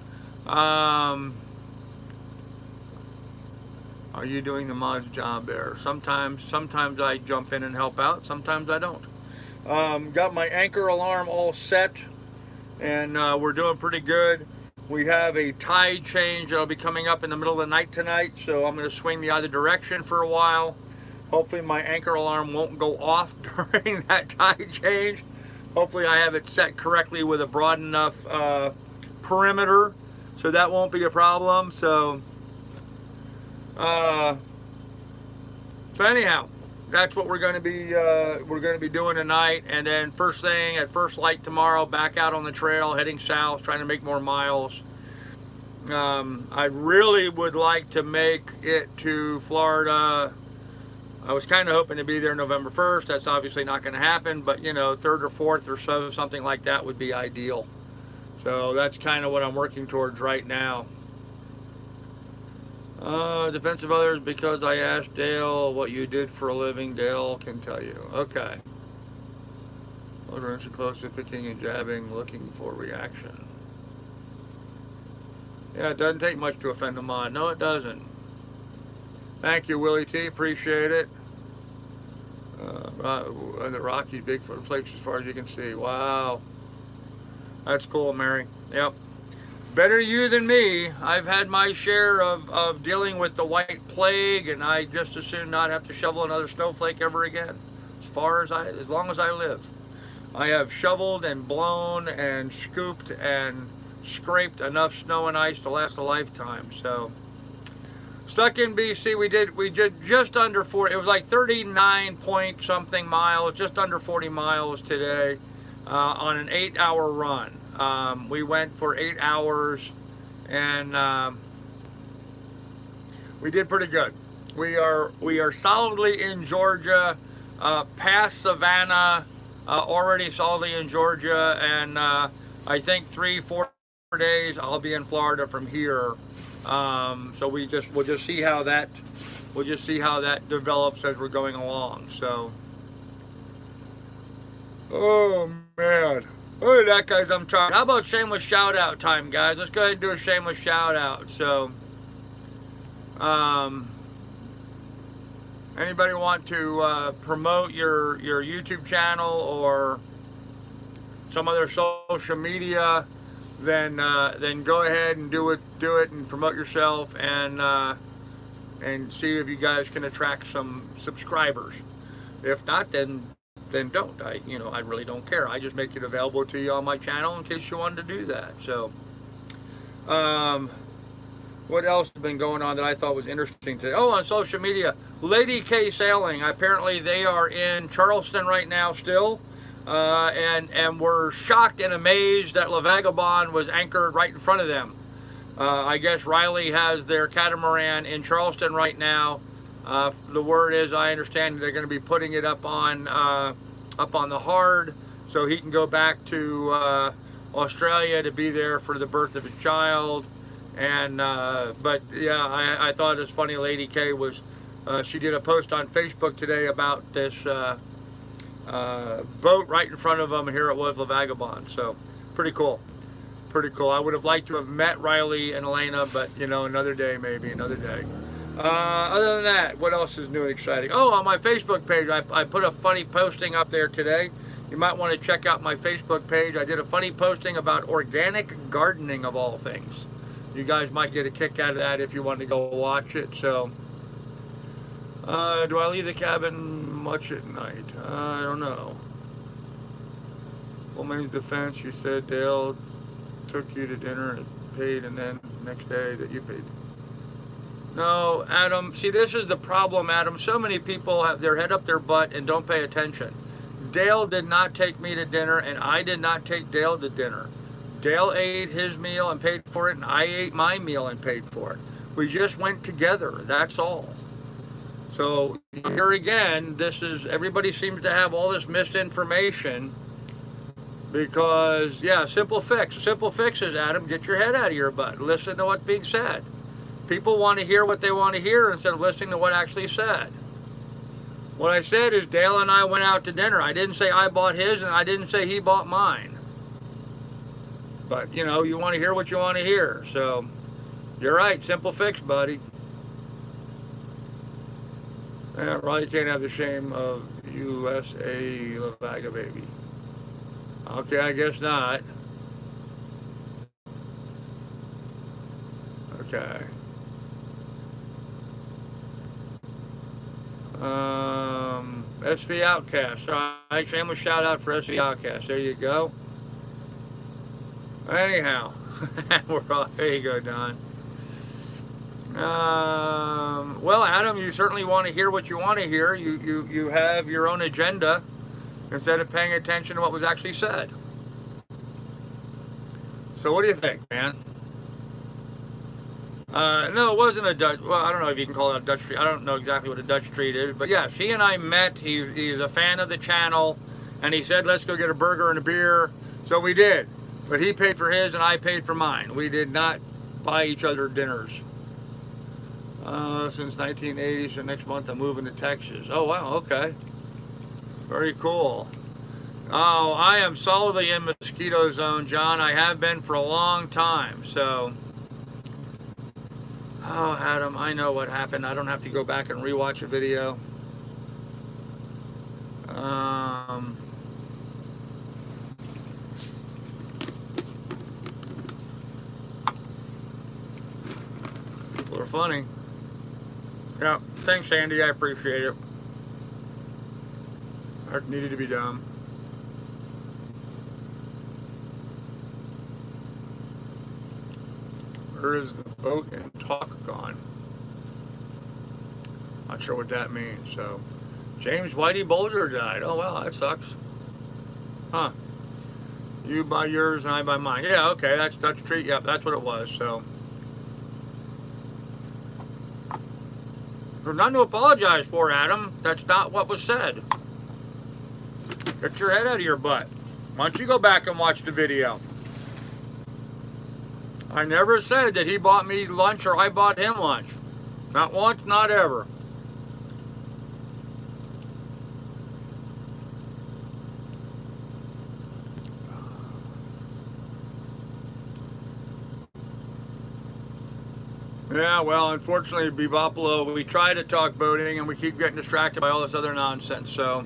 Are you doing the mod's job there? Sometimes I jump in and help out. Sometimes I don't. Got my anchor alarm all set, and we're doing pretty good. We have a tide change that'll be coming up in the middle of the night tonight, so I'm going to swing the other direction for a while. Hopefully my anchor alarm won't go off during that tide change. Hopefully I have it set correctly with a broad enough perimeter, so that won't be a problem. So anyhow, that's what we're going to be doing tonight, and then first thing at first light tomorrow, back out on the trail, heading south, trying to make more miles. I really would like to make it to Florida. I was kind of hoping to be there November 1st. That's obviously not going to happen, but you know, 3rd or 4th or so, something like that would be ideal. So that's kind of what I'm working towards right now. Defense of others, because I asked Dale what you did for a living. Dale can tell you. Okay. We're close to picking and jabbing, looking for reaction. Yeah, it doesn't take much to offend a mod. No, it doesn't. Thank you, Willie T. Appreciate it. The Rocky Bigfoot flakes as far as you can see. Wow. That's cool, Mary. Yep. Better you than me. I've had my share of dealing with the white plague, and I just as soon not have to shovel another snowflake ever again. As long as I live. I have shoveled and blown and scooped and scraped enough snow and ice to last a lifetime. So stuck in BC, we did just under 40. It was like 39 point something miles, just under 40 miles today, on an 8-hour run. We went for 8 hours, and we did pretty good. We are solidly in Georgia, past Savannah, already solidly in Georgia, and I think 3-4 days I'll be in Florida from here. So we'll just see how that develops as we're going along. So, oh man. Look at that, guys. I'm trying. How about shameless shout out time, guys? Let's go ahead and do a shameless shout out. So, anybody want to promote your YouTube channel or some other social media, then go ahead and do it and promote yourself, and see if you guys can attract some subscribers. If not, then don't. I really don't care. I just make it available to you on my channel in case you wanted to do that. So, what else has been going on that I thought was interesting today? Oh, on social media, Lady K Sailing. Apparently, they are in Charleston right now still, and we're shocked and amazed that La Vagabond was anchored right in front of them. I guess Riley has their catamaran in Charleston right now. The word is, I understand, they're going to be putting it up on the hard, so he can go back to Australia to be there for the birth of his child. And but yeah, I thought it was funny. Lady K was she did a post on Facebook today about this boat right in front of them, and here it was, La Vagabond. So pretty cool. Pretty cool. I would have liked to have met Riley and Elena, but you know, another day, maybe another day. Other than that, what else is new and exciting? Oh, on my Facebook page, I put a funny posting up there today. You might want to check out my Facebook page. I did a funny posting about organic gardening, of all things. You guys might get a kick out of that if you want to go watch it. So, do I leave the cabin much at night? I don't know. Full Main's defense, you said Dale took you to dinner and paid, and then next day that you paid. No, Adam, see, this is the problem, Adam. So many people have their head up their butt and don't pay attention. Dale did not take me to dinner, and I did not take Dale to dinner. Dale ate his meal and paid for it, and I ate my meal and paid for it. We just went together, that's all. So here again, this is, everybody seems to have all this misinformation because, yeah, simple fix. Simple fixes, Adam, get your head out of your butt. Listen to what's being said. People want to hear what they want to hear instead of listening to what actually said. What I said is Dale and I went out to dinner. I didn't say I bought his, and I didn't say he bought mine. But, you know, you want to hear what you want to hear. So, you're right. Simple fix, buddy. Yeah, Riley can't have the shame of USA La Vaga baby. Okay, I guess not. Okay. SV Outcast. All right, shameless shout out for SV Outcast. There you go. Anyhow, there you go, Don. Well, Adam, you certainly want to hear what you want to hear. You have your own agenda instead of paying attention to what was actually said. So what do you think, man? No, it wasn't a Dutch, well, I don't know if you can call it a Dutch treat. I don't know exactly what a Dutch treat is, but yes, he and I met. He's a fan of the channel, and he said, let's go get a burger and a beer. So we did, but he paid for his and I paid for mine. We did not buy each other dinners. Since 1980, so next month I'm moving to Texas. Oh, wow, okay. Very cool. Oh, I am solidly in mosquito zone, John. I have been for a long time, so... Oh, Adam, I know what happened. I don't have to go back and rewatch a video. People are funny. Yeah, thanks, Sandy. I appreciate it. That needed to be done. Where is the boat and talk gone? Not sure what that means. So, James Whitey Bulger died. Oh, well, that sucks. Huh. You buy yours and I buy mine. Yeah, okay, that's Dutch treat. Yep, that's what it was. So, there's nothing to apologize for, Adam. That's not what was said. Get your head out of your butt. Why don't you go back and watch the video? I never said that he bought me lunch or I bought him lunch. Not once, not ever. Yeah, well, unfortunately, Bebopolo, we try to talk boating and we keep getting distracted by all this other nonsense, so...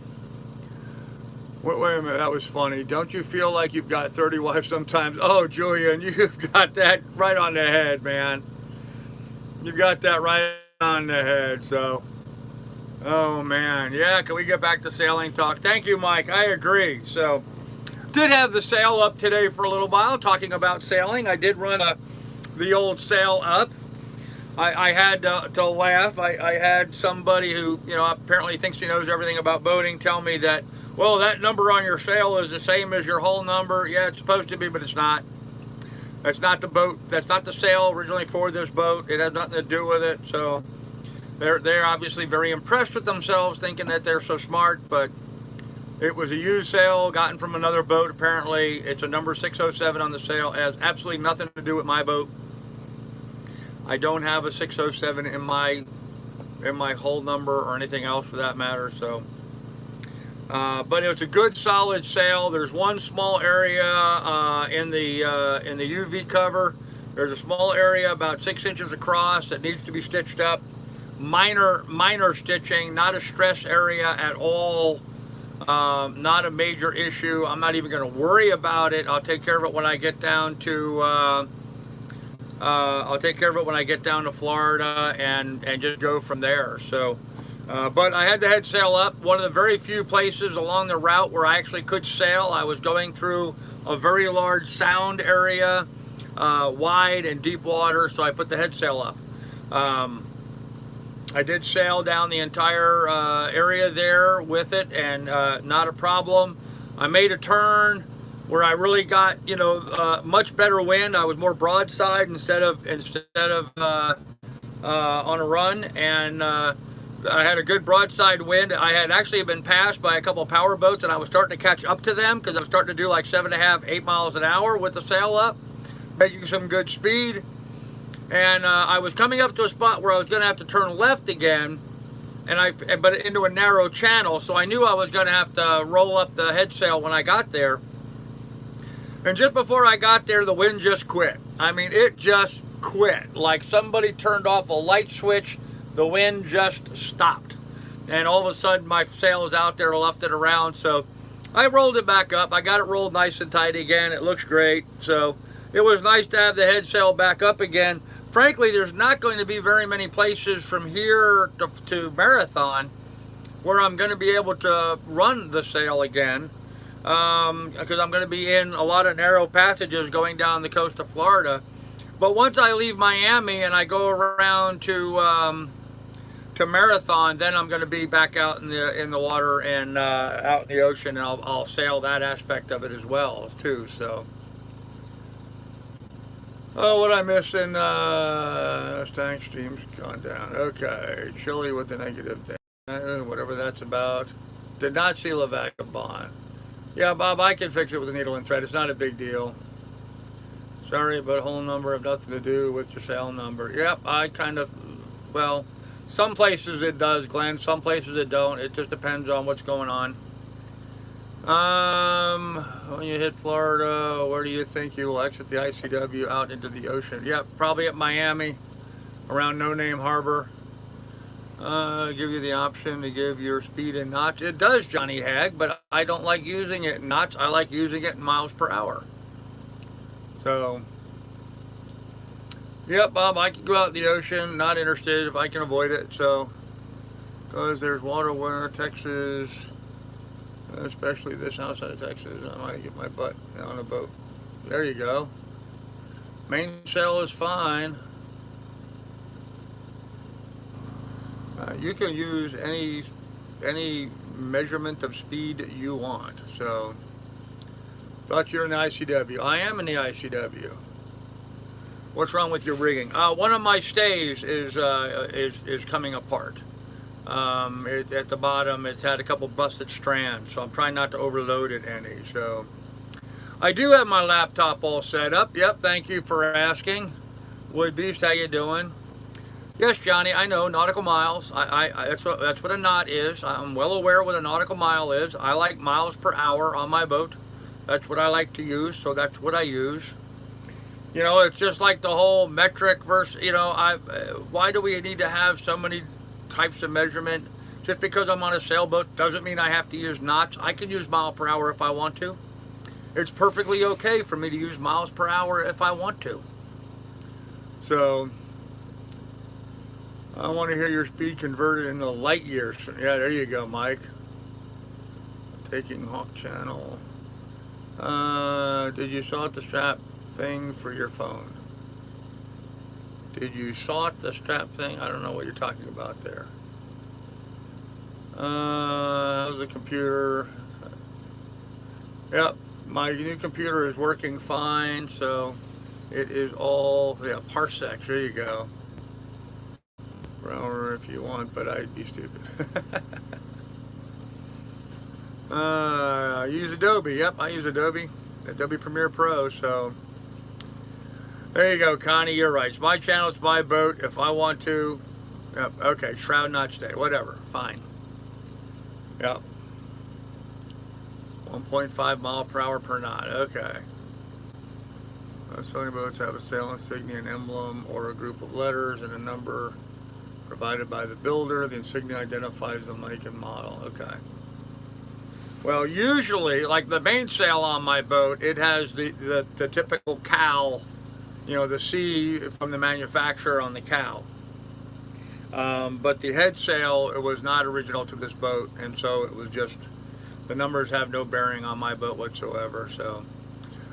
Wait a minute, that was funny. Don't you feel like you've got 30 wives sometimes? Oh, Julian, you've got that right on the head, man. You've got that right on the head, so. Oh, man. Yeah, can we get back to sailing talk? Thank you, Mike. I agree. So, did have the sail up today for a little while, talking about sailing. I did run the old sail up. I had to laugh. I had somebody who, you know, apparently thinks he knows everything about boating tell me that, well, that number on your sail is the same as your hull number. Yeah, it's supposed to be, but it's not. That's not the boat. That's not the sail originally for this boat. It has nothing to do with it. So they're obviously very impressed with themselves, thinking that they're so smart. But it was a used sail gotten from another boat. Apparently, it's a number 607 on the sail. It has absolutely nothing to do with my boat. I don't have a 607 in my hull number or anything else for that matter. So. But it was a good solid sail. There's one small area in the UV cover. There's a small area about 6 inches across that needs to be stitched up. Minor stitching, not a stress area at all. Not a major issue. I'm not even going to worry about it. I'll take care of it when I get down to Florida and just go from there. So, but I had the head sail up. One of the very few places along the route where I actually could sail. I was going through a very large sound area, wide and deep water, so I put the head sail up. I did sail down the entire area there with it, and not a problem. I made a turn where I really got, you know, much better wind. I was more broadside instead of on a run, and I had a good broadside wind. I had actually been passed by a couple of power boats, and I was starting to catch up to them because I was starting to do like 7.5, 8 miles an hour with the sail up, making some good speed. And I was coming up to a spot where I was going to have to turn left again, but into a narrow channel. So I knew I was going to have to roll up the head sail when I got there. And just before I got there, the wind just quit. I mean, it just quit. Like somebody turned off a light switch, the wind just stopped. And all of a sudden, my sail is out there, left it around. So I rolled it back up. I got it rolled nice and tight again. It looks great. So it was nice to have the head sail back up again. Frankly, there's not going to be very many places from here to Marathon where I'm going to be able to run the sail again, because I'm going to be in a lot of narrow passages going down the coast of Florida. But once I leave Miami and I go around to Marathon, then I'm going to be back out in the water and out in the ocean, and I'll sail that aspect of it as well too. So. Oh, what I missing? Tank stream's gone down. Okay, chilly with the negative thing. Whatever that's about. Did not see La Vagabond. Yeah, Bob, I can fix it with a needle and thread. It's not a big deal. Sorry, but whole number have nothing to do with your sail number. Yep, I kind of, well, some places it does, Glenn. Some places it don't. It just depends on what's going on. When you hit Florida, where do you think you will exit the ICW out into the ocean? Yep, probably at Miami, around No Name Harbor. Give you the option to give your speed in knots. It does, Johnny Hag, but I don't like using it in knots. I like using it in miles per hour. So, yep, Bob, I can go out in the ocean. Not interested if I can avoid it. So, because there's water where Texas, especially this outside of Texas, I might get my butt on a boat. There you go. Mainsail is fine. You can use any measurement of speed you want. So, thought you're in the ICW. I am in the ICW. What's wrong with your rigging? One of my stays is coming apart. At the bottom, it's had a couple busted strands, so I'm trying not to overload it any. So I do have my laptop all set up. Yep, thank you for asking. Wood Beast, how you doing? Yes, Johnny, I know nautical miles. That's what a knot is. I'm well aware what a nautical mile is. I like miles per hour on my boat. That's what I like to use, so that's what I use. You know, it's just like the whole metric versus, you know, why do we need to have so many types of measurement? Just because I'm on a sailboat doesn't mean I have to use knots. I can use mile per hour if I want to. It's perfectly okay for me to use miles per hour if I want to. So I want to hear your speed converted into light years. Yeah, there you go, Mike. Taking Hawk Channel. Did you sort the strap thing for your phone? Did you sort the strap thing? I don't know what you're talking about there. The computer. Yep, my new computer is working fine, so it is all, yeah, parsecs. There you go. Per hour if you want, but I'd be stupid. Use Adobe. Yep, I use Adobe Premiere Pro. So there you go, Connie. You're right. It's my channel. It's my boat. If I want to, yep. Okay. Shroud not stay. Whatever. Fine. Yep. 1.5 mile per hour per knot. Okay. Sailing boats have a sail insignia, an emblem, or a group of letters and a number provided by the builder. The insignia identifies the make and model. Okay. Well, usually, like the mainsail on my boat, it has the typical cowl, you know, the C from the manufacturer on the cowl. But the head sail, it was not original to this boat, and so it was just, the numbers have no bearing on my boat whatsoever. So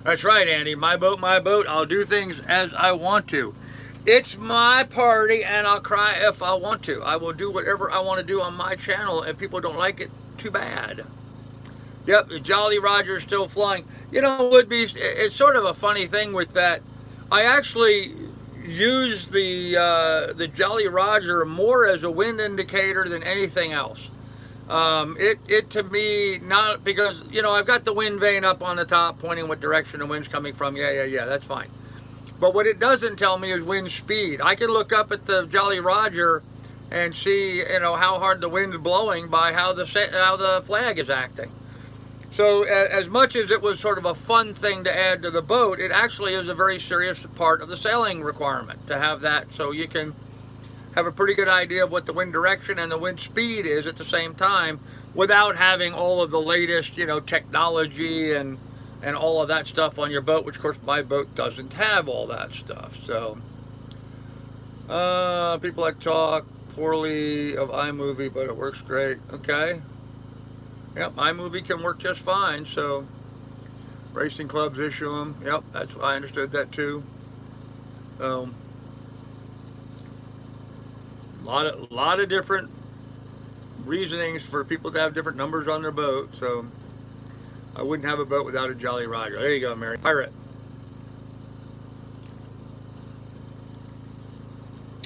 that's right, Andy. My boat, my boat. I'll do things as I want to. It's my party, and I'll cry if I want to. I will do whatever I want to do on my channel. If people don't like it, too bad. Yep, the Jolly Roger's still flying. You know, it's sort of a funny thing with that. I actually use the Jolly Roger more as a wind indicator than anything else. It to me, not because, you know, I've got the wind vane up on the top pointing what direction the wind's coming from. Yeah, that's fine. But what it doesn't tell me is wind speed. I can look up at the Jolly Roger and see, you know, how hard the wind's blowing by how the flag is acting. So as much as it was sort of a fun thing to add to the boat, it actually is a very serious part of the sailing requirement to have that, so you can have a pretty good idea of what the wind direction and the wind speed is at the same time without having all of the latest, you know, technology and all of that stuff on your boat, which of course my boat doesn't have all that stuff. So people that talk poorly of iMovie, but it works great. Okay. Yep, iMovie can work just fine. So racing clubs issue them. Yep, I understood that too. A lot of different reasonings for people to have different numbers on their boat. So I wouldn't have a boat without a Jolly Roger. There you go, Mary. Pirate.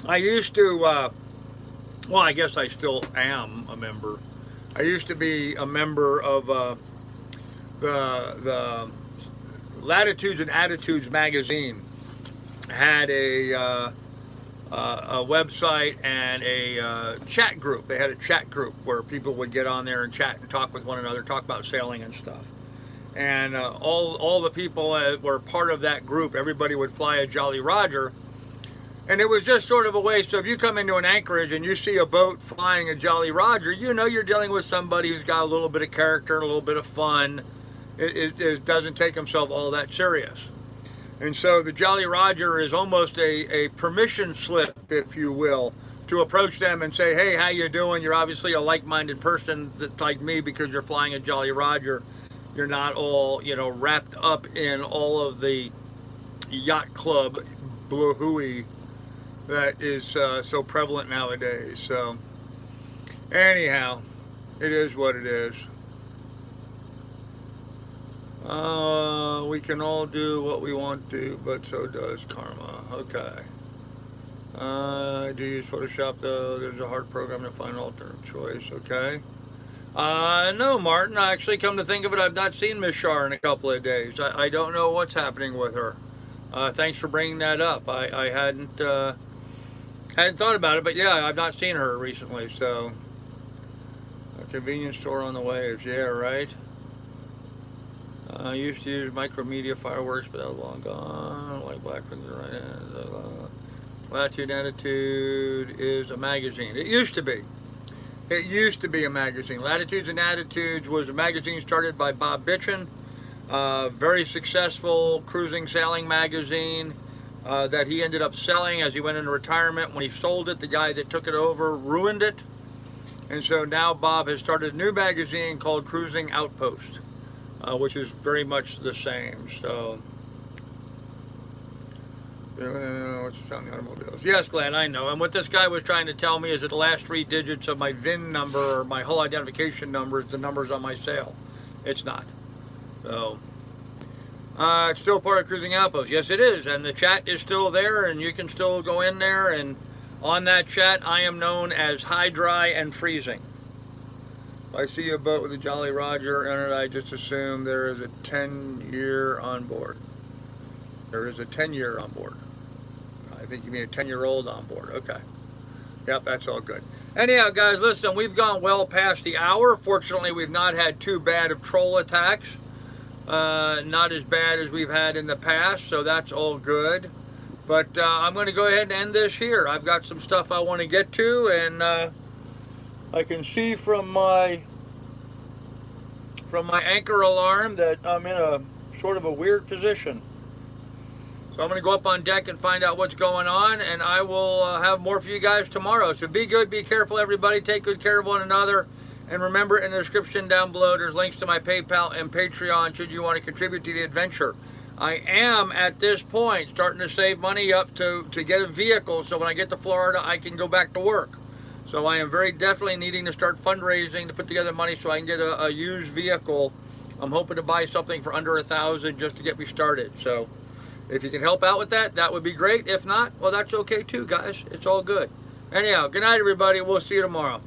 I used to, well, I guess I still am a member. I used to be a member of the Latitudes and Attitudes magazine. Had a website and a chat group. They had a chat group where people would get on there and chat and talk with one another, talk about sailing and stuff. And all the people that were part of that group, everybody would fly a Jolly Roger. And it was just sort of a way, so if you come into an anchorage and you see a boat flying a Jolly Roger, you know you're dealing with somebody who's got a little bit of character, a little bit of fun. It doesn't take himself all that serious. And so the Jolly Roger is almost a permission slip, if you will, to approach them and say, hey, how you doing? You're obviously a like-minded person that's like me because you're flying a Jolly Roger. You're not all, you know, wrapped up in all of the yacht club bloohooey that is so prevalent nowadays. So anyhow, it is what it is. We can all do what we want to, but so does karma. Okay. Do you use Photoshop though? There's a hard program to find an alternate choice. Okay. No, Martin. I actually, come to think of it, I've not seen Miss Shar in a couple of days. I don't know what's happening with her. Thanks for bringing that up. I hadn't thought about it, but yeah, I've not seen her recently. So, a convenience store on the waves. Yeah, right. I used to use Micromedia Fireworks, but that was long gone. Like Blackprints, right? Latitude Attitude is a magazine. It used to be. It used to be a magazine. Latitudes and Attitudes was a magazine started by Bob Bitchin. Very successful cruising sailing magazine that he ended up selling as he went into retirement. When he sold it, the guy that took it over ruined it. And so now Bob has started a new magazine called Cruising Outpost, which is very much the same. So, what's on the automobiles? Yes, Glenn, I know. And what this guy was trying to tell me is that the last 3 digits of my VIN number or my hull identification number is the numbers on my sail. It's not. So, it's still part of Cruising Outpost. Yes, it is. And the chat is still there, and you can still go in there. And on that chat, I am known as High, Dry, and Freezing. If I see a boat with a Jolly Roger in it, I just assume there is a 10-year on board. There is a 10-year on board. I think you mean a 10-year-old on board. Okay. Yep, that's all good. Anyhow, guys, listen, we've gone well past the hour. Fortunately, we've not had too bad of troll attacks. Not as bad as we've had in the past, so that's all good. But I'm going to go ahead and end this here. I've got some stuff I want to get to, and I can see from my anchor alarm that I'm in a sort of a weird position. So I'm going to go up on deck and find out what's going on, and I will have more for you guys tomorrow. So be good, be careful, everybody. Take good care of one another. And remember, in the description down below, there's links to my PayPal and Patreon should you want to contribute to the adventure. I am, at this point, starting to save money up to get a vehicle, so when I get to Florida, I can go back to work. So I am very definitely needing to start fundraising to put together money so I can get a used vehicle. I'm hoping to buy something for under $1,000 just to get me started. So if you can help out with that, that would be great. If not, well, that's okay too, guys. It's all good. Anyhow, good night, everybody. We'll see you tomorrow.